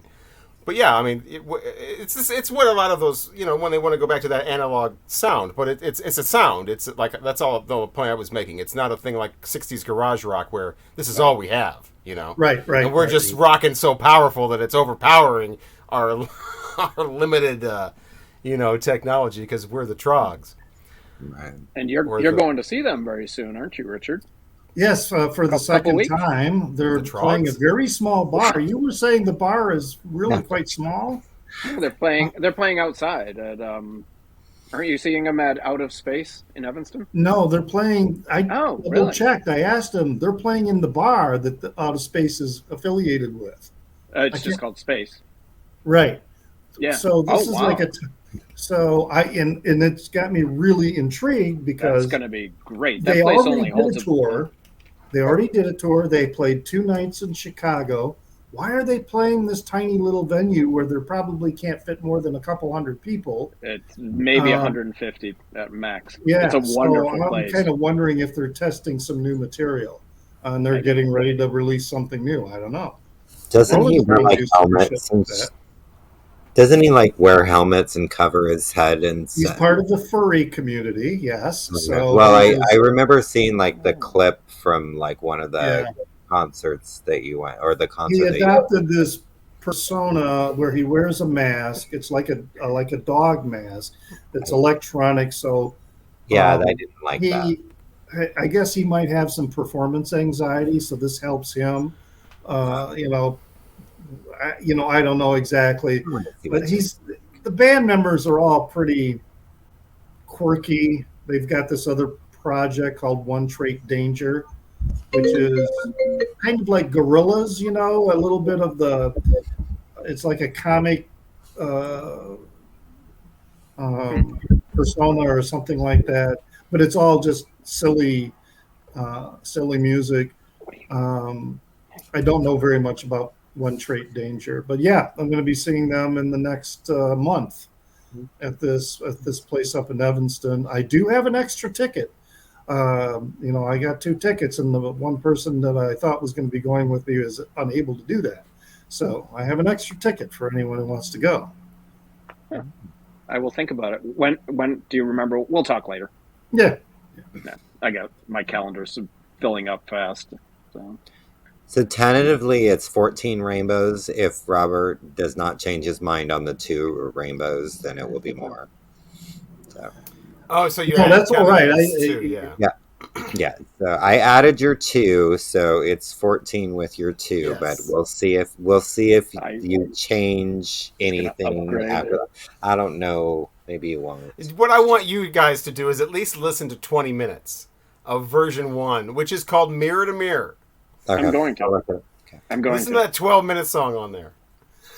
But yeah, I mean, it's what a lot of those, when they want to go back to that analog sound. But it's a sound. It's like, that's all the point I was making. It's not a thing like '60s garage rock where this is all we have. Right. And we're just rocking so powerful that it's overpowering our our limited, technology because we're the Trogs. Right. And you're going to see them very soon, aren't you, Richard? Yes, for the second time. They're playing a very small bar. You were saying the bar is really quite small? Yeah, they're playing outside at aren't you seeing them at Out of Space in Evanston? No, they're playing. I really? checked. I asked them. They're playing in the bar that the Out of Space is affiliated with. It's just called Space. Right. Yeah. So this is like and it's got me really intrigued because it's going to be great. That they place already only holds did a tour. They already did a tour. They played 2 nights in Chicago. Why are they playing this tiny little venue where there probably can't fit more than a couple hundred people? It's maybe 150 at max. Yeah, it's a wonderful I'm place. kind of wondering if they're testing some new material and they're getting ready to release something new. I don't know. Doesn't he wear like helmets? Doesn't he like wear helmets and cover his head? And he's part of the furry community. Yes. Okay. So well, I remember seeing like the clip from like one of the concerts that you went, or the concert. He adopted this persona where he wears a mask. It's like a dog mask. It's electronic. So I didn't like that. I guess he might have some performance anxiety, so this helps him. I don't know exactly, but the band members are all pretty quirky. They've got this other project called One Trait Danger, which is kind of like Gorillas, a little bit of it's like a comic persona or something like that, but it's all just silly music. I don't know very much about One Trait Danger, but yeah, I'm going to be seeing them in the next month at this place up in Evanston. I do have an extra ticket. I got 2 tickets, and the one person that I thought was going to be going with me is unable to do that. So I have an extra ticket for anyone who wants to go. Yeah. I will think about it. When do you remember? We'll talk later. Yeah. I got my calendar's filling up fast. So tentatively, it's 14 rainbows. If Robert does not change his mind on the 2 rainbows, then it will be more. So you? That's all right. Yeah. So I added your 2, so it's 14 with your 2. Yes. But we'll see if you change anything after. I don't know. Maybe you won't. What I want you guys to do is at least listen to 20 minutes of version 1, which is called Mirror to Mirror. Okay. I'm going to. Okay. I'm going Listen to that 12-minute song on there.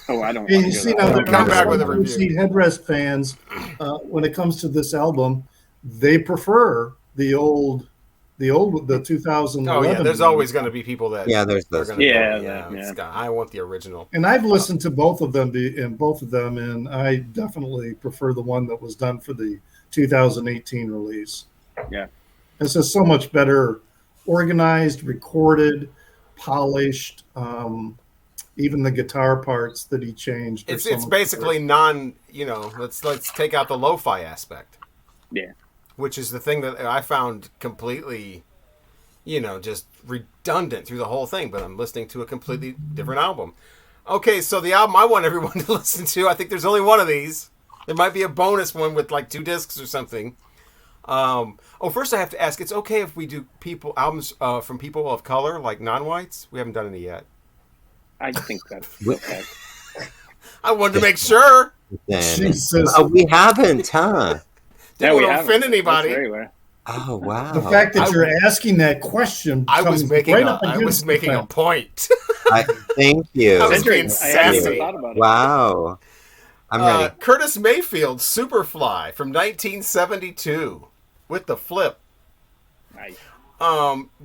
Oh, I don't. And you see now the come back with a review. Car Seat Headrest fans, when it comes to this album, they prefer the 2011. Oh yeah, there's always going to be people that. Yeah, there's those. I want the original. And I've listened to both of them, and I definitely prefer the one that was done for the 2018 release. Yeah, this is so much better organized, recorded, polished. Even the guitar parts that he changed. It's basically let's take out the lo-fi aspect. Yeah. Which is the thing that I found completely, just redundant through the whole thing, but I'm listening to a completely different album. Okay, so the album I want everyone to listen to, I think there's only one of these. There might be a bonus one with like 2 discs or something. First I have to ask, it's okay if we do albums from people of color, like non-whites? We haven't done any yet. I think that's okay. I wanted to make sure. Jesus. We haven't, huh? Didn't want to offend anybody. Oh, wow. The fact that you're asking that question, I was making a point. Thank you. I was being sassy. Wow. I'm ready. Curtis Mayfield, Superfly from 1972 with the flip. Nice.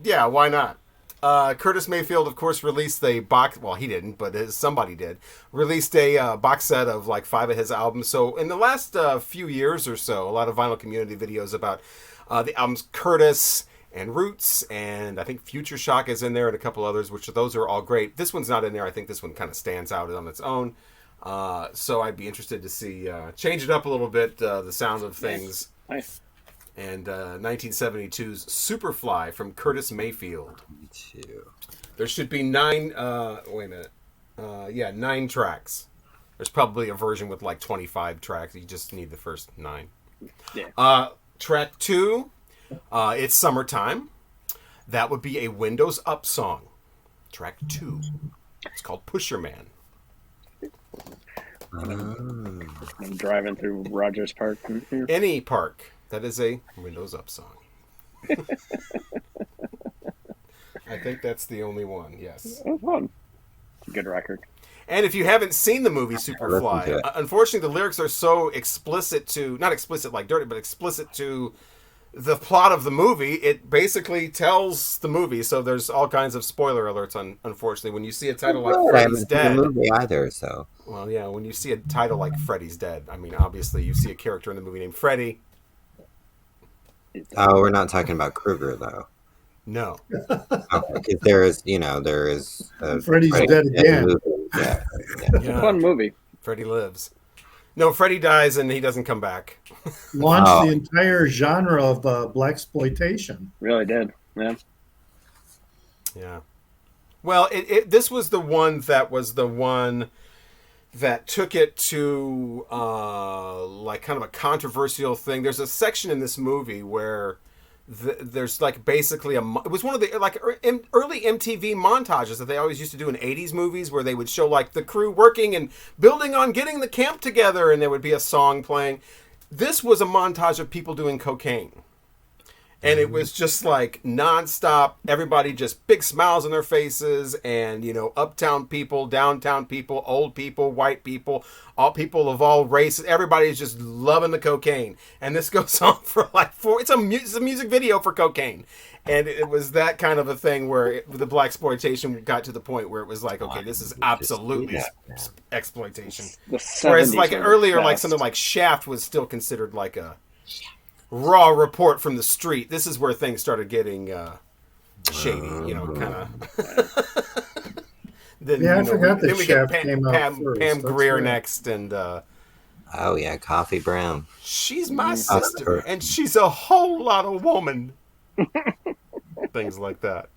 Yeah, why not? Curtis Mayfield, of course, released a box. Well, he didn't, but somebody did. Released a box set of like 5 of his albums. So in the last few years or so, a lot of Vinyl Community videos about the albums Curtis and Roots, and I think Future Shock is in there, and a couple others, which those are all great. This one's not in there. I think this one kind of stands out on its own. So I'd be interested to see change it up a little bit, the sound of things. Nice. And 1972's Superfly from Curtis Mayfield. There should be 9. Wait a minute. 9 tracks. There's probably a version with like 25 tracks. You just need the first 9. Yeah. Track 2, it's Summertime. That would be a Windows Up song. Track 2. It's called Pusher Man. I'm driving through Rogers Park. Any park. That is a Windows Up song. I think that's the only one, yes. Oh, fun. Good record. And if you haven't seen the movie Superfly, unfortunately the lyrics are so explicit to, not explicit like dirty, but explicit to the plot of the movie. It basically tells the movie, so there's all kinds of spoiler alerts, unfortunately. When you see a title like Freddy's Dead... the movie either, so... Well, yeah, when you see a title like Freddy's Dead, I mean, obviously you see a character in the movie named Freddy. Oh, we're not talking about Krueger, though. No. Because there is Freddy's Dead again. Yeah. It's a fun movie. Freddy lives. No, Freddy dies and he doesn't come back. Launched the entire genre of blaxploitation. Really did. Yeah. Yeah. Well, this was the one that took it to like kind of a controversial thing. There's a section in this movie where there's like basically it was one of the like early MTV montages that they always used to do in 80s movies, where they would show like the crew working and building on getting the camp together, and there would be a song playing. This was a montage of people doing cocaine. And it was just like nonstop, everybody just big smiles on their faces, and, you know, uptown people, downtown people, old people, white people, all people of all races, everybody's just loving the cocaine. And this goes on for like it's a music video for cocaine. And it was that kind of a thing where the blaxploitation got to the point where it was like, okay, this is absolutely exploitation. Whereas like earlier, like something like Shaft was still considered like a raw report from the street. This is where things started getting shady, you know, kind of. I forgot that Shaft came out first. Pam Grier next, and Coffee Brown. She's my sister, and she's a whole lot of woman. Things like that.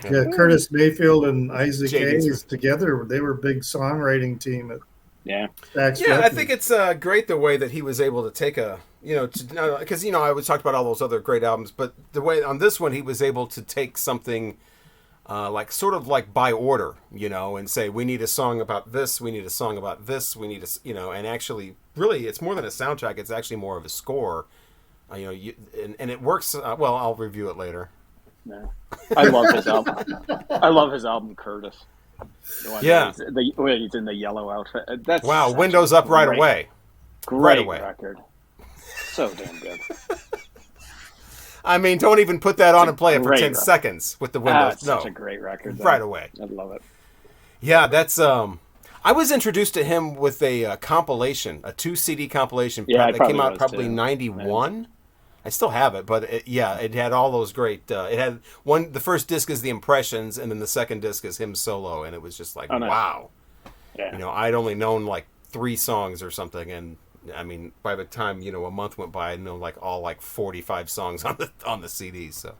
Yeah, Curtis Mayfield and Isaac Hayes together, they were a big songwriting team at I think it's great the way that he was able to take because I always talked about all those other great albums, but the way on this one he was able to take something like sort of like by order, you know, and say we need a song about this, we need a song about this, we need and actually really it's more than a soundtrack; it's actually more of a score, and it works. Well, I'll review it later. No. I love his album. I love his album, Curtis. Where he's in the yellow outfit. That's Windows Up right away. Great record. So damn good. I mean, don't even put that on and play it for 10 seconds with the Windows. It's such a great record. Right away. I love it. Yeah, that's I was introduced to him with a compilation, a 2 CD compilation that came out probably 91. I still have it, but it had all those great. It had the first disc is the Impressions, and then the second disc is him solo, and it was just like wow. Yeah. You know, I'd only known like 3 songs or something, and I mean, by the time a month went by, I'd known like all like 45 songs on the CD. So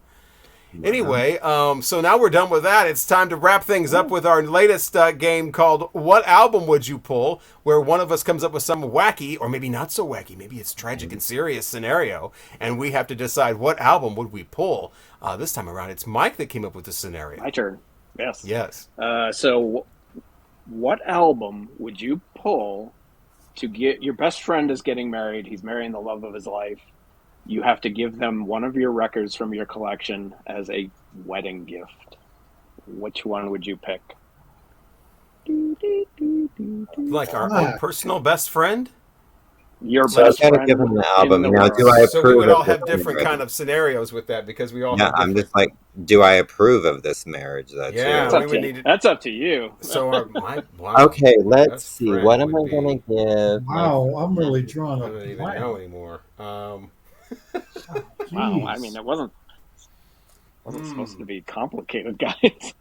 anyway, so now we're done with that. It's time to wrap things up with our latest game called "What Album Would You Pull?" where one of us comes up with some wacky, or maybe not so wacky, maybe it's tragic and serious scenario, and we have to decide what album would we pull. This time around, it's Mike that came up with the scenario. My turn. Yes. Yes. So, what album would you pull to get your best friend is getting married? He's marrying the love of his life. You have to give them one of your records from your collection as a wedding gift. Which one would you pick? Like our own personal best friend? Your best friend. Give them the album. Now, do I approve? So we would all have different kind of scenarios with that because we all. Yeah, I'm just like, do I approve of this marriage? That's up to you. So okay, let's see. What am I going to give? Wow, I'm really drawn up. I don't even know anymore. Wow, I mean, it wasn't supposed to be complicated, guys.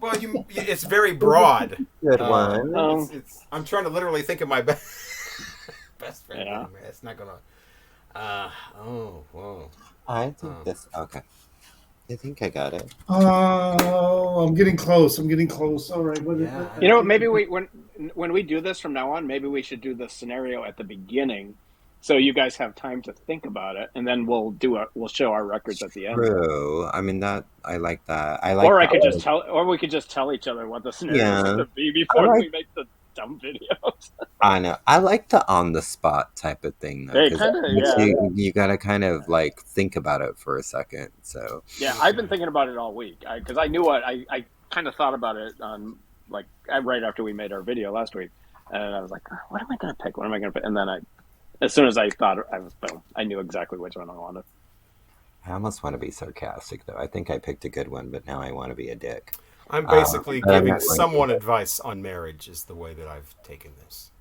Well, it's very broad. Good one. I'm trying to literally think of my best friend. Yeah. It's not gonna. Whoa. I think this. Okay. I think I got it. Oh, I'm getting close. All right. You know, maybe when we do this from now on, maybe we should do the scenario at the beginning, so you guys have time to think about it, and then we'll show our records at the end. True. I mean I like that. We could just tell each other what the scenario is going to be before we make the dumb videos. I know. I like the on the spot type of thing though. You gotta kind of like think about it for a second. So yeah, I've been thinking about it all week because I knew I kind of thought about it on right after we made our video last week, and I was like, what am I going to pick? And then as soon as I thought, I knew exactly which one I wanted. I almost want to be sarcastic though. I think I picked a good one, but now I want to be a dick. I'm basically giving someone advice on marriage is the way that I've taken this.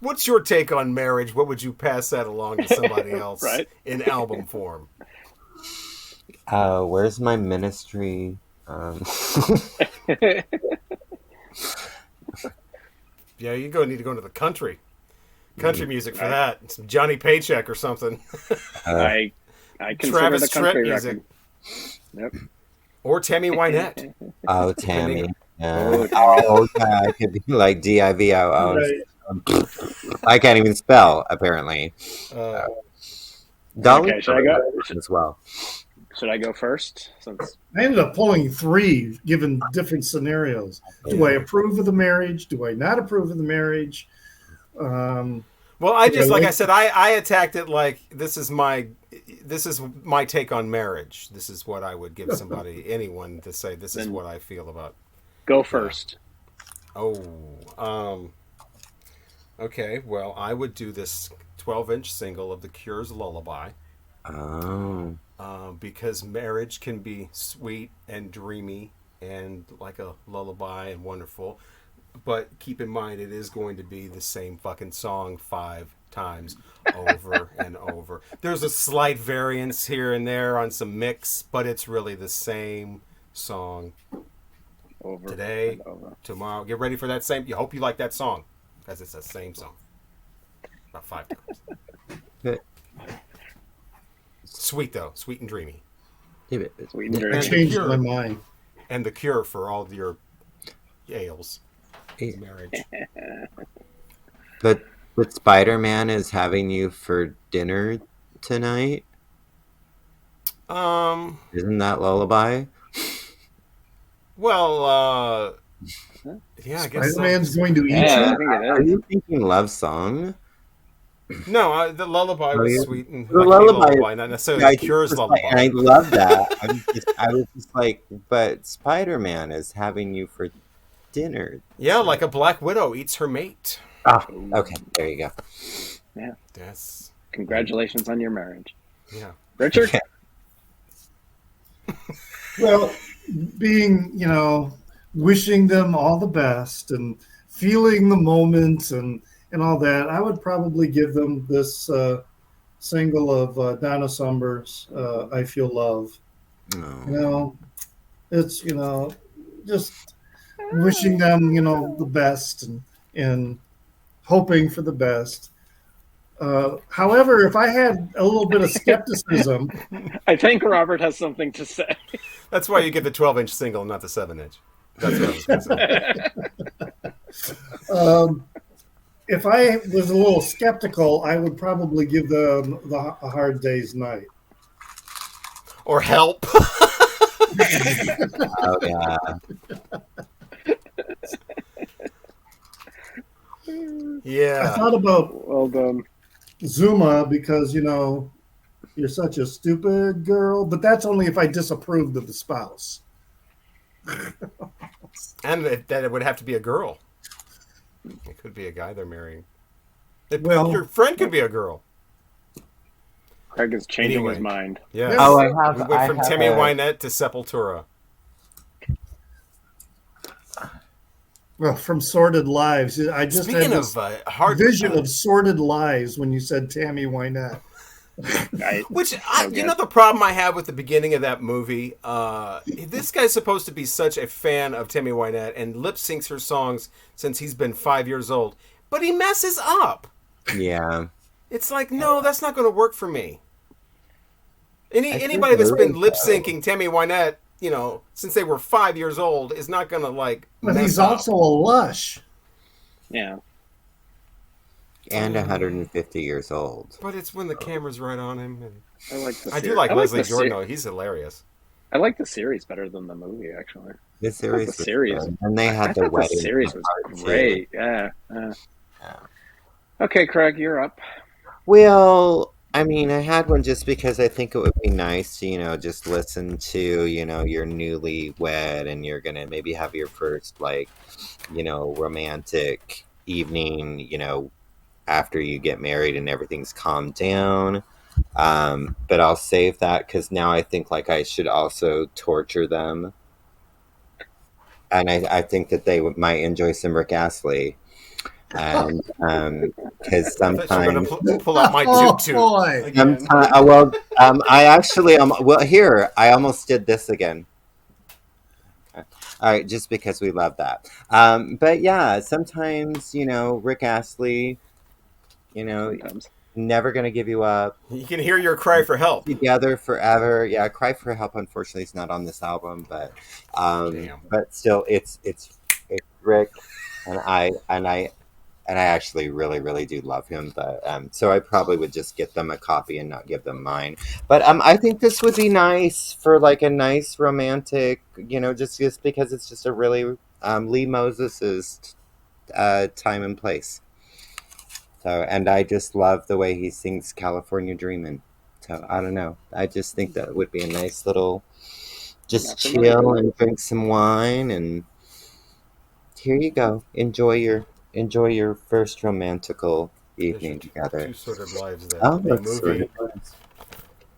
What's your take on marriage? What would you pass that along to somebody else in album form? Where's my ministry? Yeah, you need to go into the country music for that. Some Johnny Paycheck or something. I consider Travis the country music. Yep. Or Tammy Wynette. Oh, Tammy. I could be like DIVO. Right. I can't even spell, apparently. Dolly should I go as well? Should I go first? I ended up pulling 3, given different scenarios. Do I approve of the marriage? Do I not approve of the marriage? Well, I said, I attacked it like this is my take on marriage. This is what I would give anyone to say. This is what I feel about. Go first. Okay. Well, I would do this 12-inch single of The Cure's Lullaby. Because marriage can be sweet and dreamy and like a lullaby and wonderful. But keep in mind, it is going to be the same fucking song 5 times over and over. There's a slight variance here and there on some mix, but it's really the same song. Over today, tomorrow. Get ready for that same. You hope you like that song, because it's the same song. About 5 times. Sweet though, sweet and dreamy. Sweet and dreamy. I changed my mind. And the cure for all of your ails. Marriage. But Spider-Man is having you for dinner tonight. Isn't that Lullaby? Well, yeah, I guess Spider-Man's going to eat you. Are you thinking Love Song? No, the Lullaby was sweet and the lullaby, not necessarily the Cure's Lullaby. I love that. I was just like, but Spider-Man is having you for dinner. Yeah, like a black widow eats her mate. Okay, there you go. Yeah, that's congratulations on your marriage. Yeah, Richard. Well, being wishing them all the best and feeling the moment and all that, I would probably give them this single of Donna Summer's "I Feel Love." It's just wishing them the best and hoping for the best. However, if I had a little bit of skepticism, I think Robert has something to say. That's why you get the 12-inch single, not the 7-inch. That's what I was going to say. If I was a little skeptical, I would probably give them A Hard Day's Night. Or Help. Oh, yeah. Yeah. I thought about well done. Zuma because, you're such a stupid girl, but that's only if I disapproved of the spouse. And that it would have to be a girl. It could be a guy they're marrying. Your friend could be a girl. Craig is changing his mind. Yeah. Oh, we went from Tammy Wynette to Sepultura. Well, from Sordid Lives. I just Speaking had this of hard vision of Sordid Lives when you said Tammy Wynette. Which, the problem I have with the beginning of that movie, this guy's supposed to be such a fan of Tammy Wynette and lip syncs her songs since he's been 5 years old, but he messes up. Yeah. It's like, no, that's not going to work for me. Anybody that's been lip syncing Tammy Wynette, since they were 5 years old is not going to But he's also a lush. Yeah. And 150 years old. But it's when the camera's right on him. And I do like Leslie Jordan, though. He's hilarious. I like the series better than the movie, actually. The series, and they had the wedding. The series was great. Yeah. Okay, Craig, you're up. Well, I mean, I had one just because I think it would be nice to, just listen to, your newlywed, and you're gonna maybe have your first romantic evening, after you get married and everything's calmed down. But I'll save that because now I think I should also torture them. And I think that they might enjoy some Rick Astley. And because sometimes pull out my toot. I actually I almost did this again. All right, just because we love that. But yeah, sometimes Rick Astley, never gonna give you up. You can hear your cry for help. Together forever. Yeah, Cry for Help unfortunately is not on this album, but still it's Rick, and I actually really, really do love him, but so I probably would just get them a copy and not give them mine. But I think this would be nice for a nice romantic, just because it's just a really Lee Moses's time and place. So, and I just love the way he sings California Dreamin'. So I don't know. I just think that would be a nice little, just chill and drink some wine, and here you go. Enjoy your first romantical evening together. Two Sorted Lives, the movie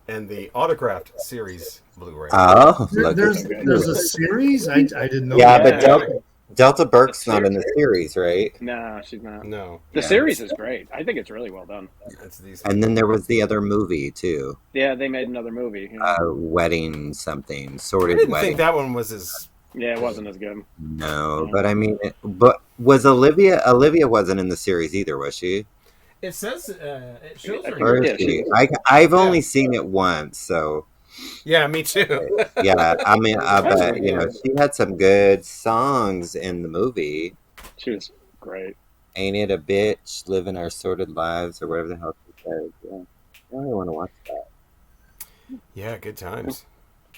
and the autographed series Blu-ray. Oh, there's a series? I didn't know. Yeah, but Delta Burke's not in the series, right? No, she's not. No. The series is great. I think it's really well done. And then there was the other movie too. Yeah, they made another movie. Wedding something, Sorted I didn't Wedding. think that one was as... Yeah, it wasn't as good. No, but I mean, but was Olivia wasn't in the series either, was she? It says, it shows her. Or is she? I've only seen it once, so... Yeah, me too. Yeah, I mean, but she had some good songs in the movie. She was great. Ain't it a bitch, living our sorted lives, or whatever the hell she said. Yeah, I really want to watch that. Yeah, good times.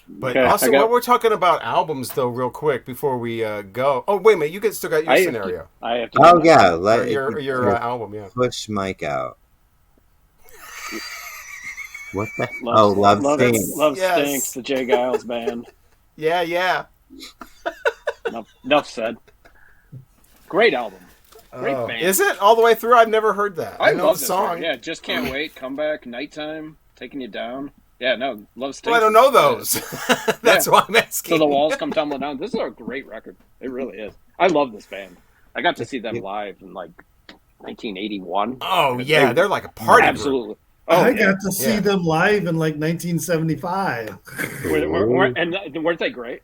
But also, while we're talking about albums, though, real quick before we go. Oh, wait a minute, you still got your scenario. I have to. Your album, yeah. Push Mike out. What the? Love Stinks. Love Stinks, the Jay Giles band. Yeah. Enough said. Great album. Great band. Is it all the way through? I've never heard that. I know the song. Yeah, Just Can't Wait, Come Back, Nighttime, Taking You Down. Yeah, no, Love Stinks. Well, I don't know those. That's why I'm asking. So the walls come tumbling down. This is a great record. It really is. I love this band. I got to see them live in 1981. Oh yeah, they're like a party. Absolutely. Group. I got to see them live in 1975. And weren't they great?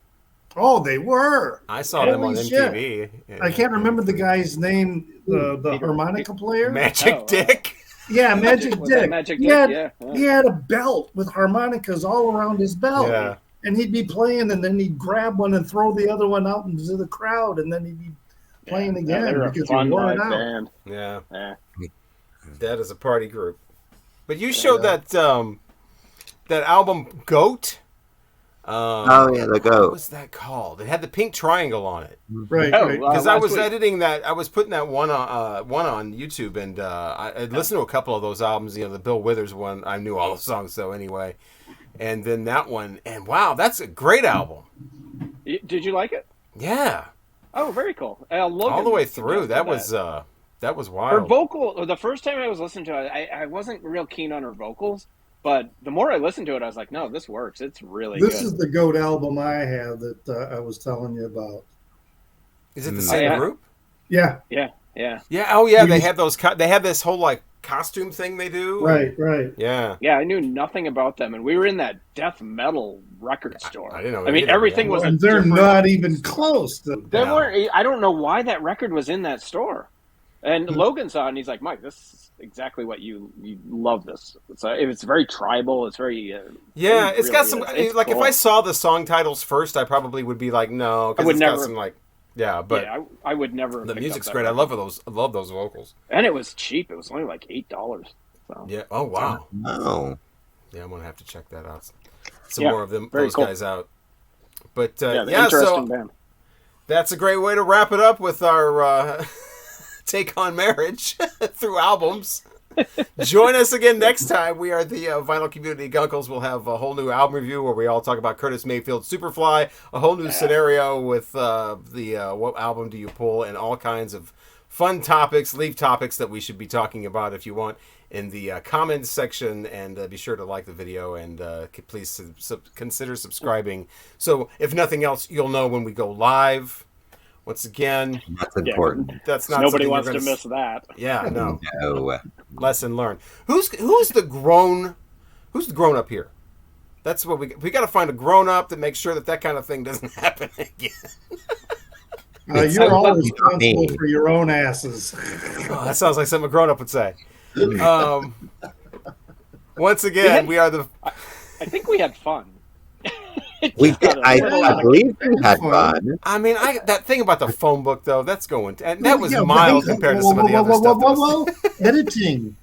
Oh, they were. I saw them on MTV. I can't remember the guy's name, the harmonica player. Magic Dick. Yeah, Magic Dick. Magic Dick, he had a belt with harmonicas all around his belt. Yeah. And he'd be playing, and then he'd grab one and throw the other one out into the crowd, and then he'd be playing again because he wore it out. Band. Yeah. That is a party group. But you showed that album Goat. The Goat. What was that called? It had the pink triangle on it. Right. Because I was editing that. I was putting that one on YouTube, and I listened to a couple of those albums. The Bill Withers one. I knew all the songs, so anyway. And then that one, and wow, that's a great album. Did you like it? Yeah. Oh, very cool. All the way through. That was wild. Her vocal, the first time I was listening to it, I wasn't real keen on her vocals, but the more I listened to it, I was like, no, this works. It's really good. This is the Goat album I have that I was telling you about. Is it the same group? Yeah. Yeah. Oh, yeah. They had those. They had this whole costume thing they do. Right. Yeah. Yeah, I knew nothing about them, and we were in that death metal record store. I didn't know. I mean, everything was. And they're not even close. They weren't. I don't know why that record was in that store. And Logan saw it, and he's like, "Mike, this is exactly what you love. This. It's very tribal. It's very it's got some. It's like cool. If I saw the song titles first, I probably would be like, no, because it's got some like. Yeah, but I would never. The music's great. I love those. I love those vocals. And it was cheap. It was only like $8. So. Yeah. Oh wow. Oh. Yeah, I'm gonna have to check that out. Some more of them. Those guys out. But interesting band. That's a great way to wrap it up with our take on marriage through albums. Join us again next time. We are the Vinyl Community Guncles. We'll have a whole new album review where we all talk about Curtis Mayfield's Superfly, a whole new scenario with what album do you pull, and all kinds of fun topics, leave topics that we should be talking about if you want in the comments section. And be sure to like the video and please consider subscribing. So if nothing else, you'll know when we go live. Once again, that's important. That's not nobody wants to miss that. Yeah, no. No. Lesson learned. Who's the grown up here? That's what we got to find a grown up that makes sure that kind of thing doesn't happen again. You're all responsible for your own asses. Oh, that sounds like something a grown up would say. Once again, we are the. I think we had fun. I believe we had fun. I mean, that thing about the phone book, though, that's going to, and that was mild compared to some of the other stuff. Editing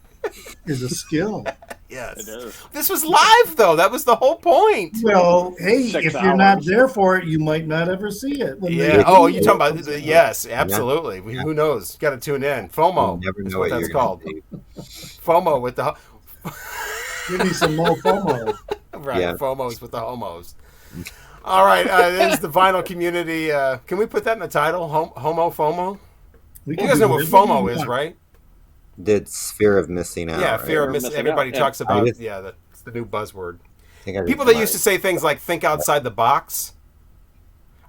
is a skill. Yes. It is. This was live, though. That was the whole point. Well, hey, if you're not there for it, you might not ever see it. Yeah. Oh, you're talking about yes, absolutely. Yeah. Who knows? Got to tune in. FOMO. You never know what that's called. FOMO with the. Give me some more FOMO. Right. Yeah. FOMOs with the homos. All right, this is the Vinyl Community. Can we put that in the title? Homo FOMO? You guys know what FOMO is, right? It's fear of missing out. Yeah, fear of missing out. Everybody talks about that's the new buzzword. People that used to say things like think outside the box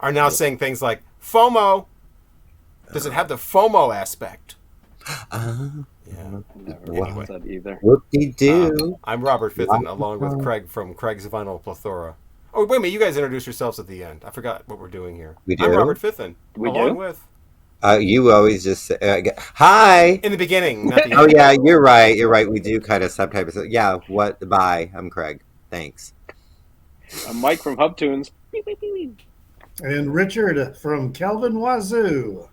are now saying things like FOMO. Does it have the FOMO aspect? Yeah. Never that either. Whoop-de-doo. I'm Robert Fithen, along with Craig from Craig's Vinyl Plethora. Oh, wait a minute. You guys introduce yourselves at the end. I forgot what we're doing here. We do? I'm Robert Fithen. We along do? with... you always just say, hi! In the beginning, not the end. Oh, yeah, you're right. We do kind of subtype. Yeah, bye. I'm Craig. Thanks. I'm Mike from Hub Tunes. And Richard from Kelvin Wazoo.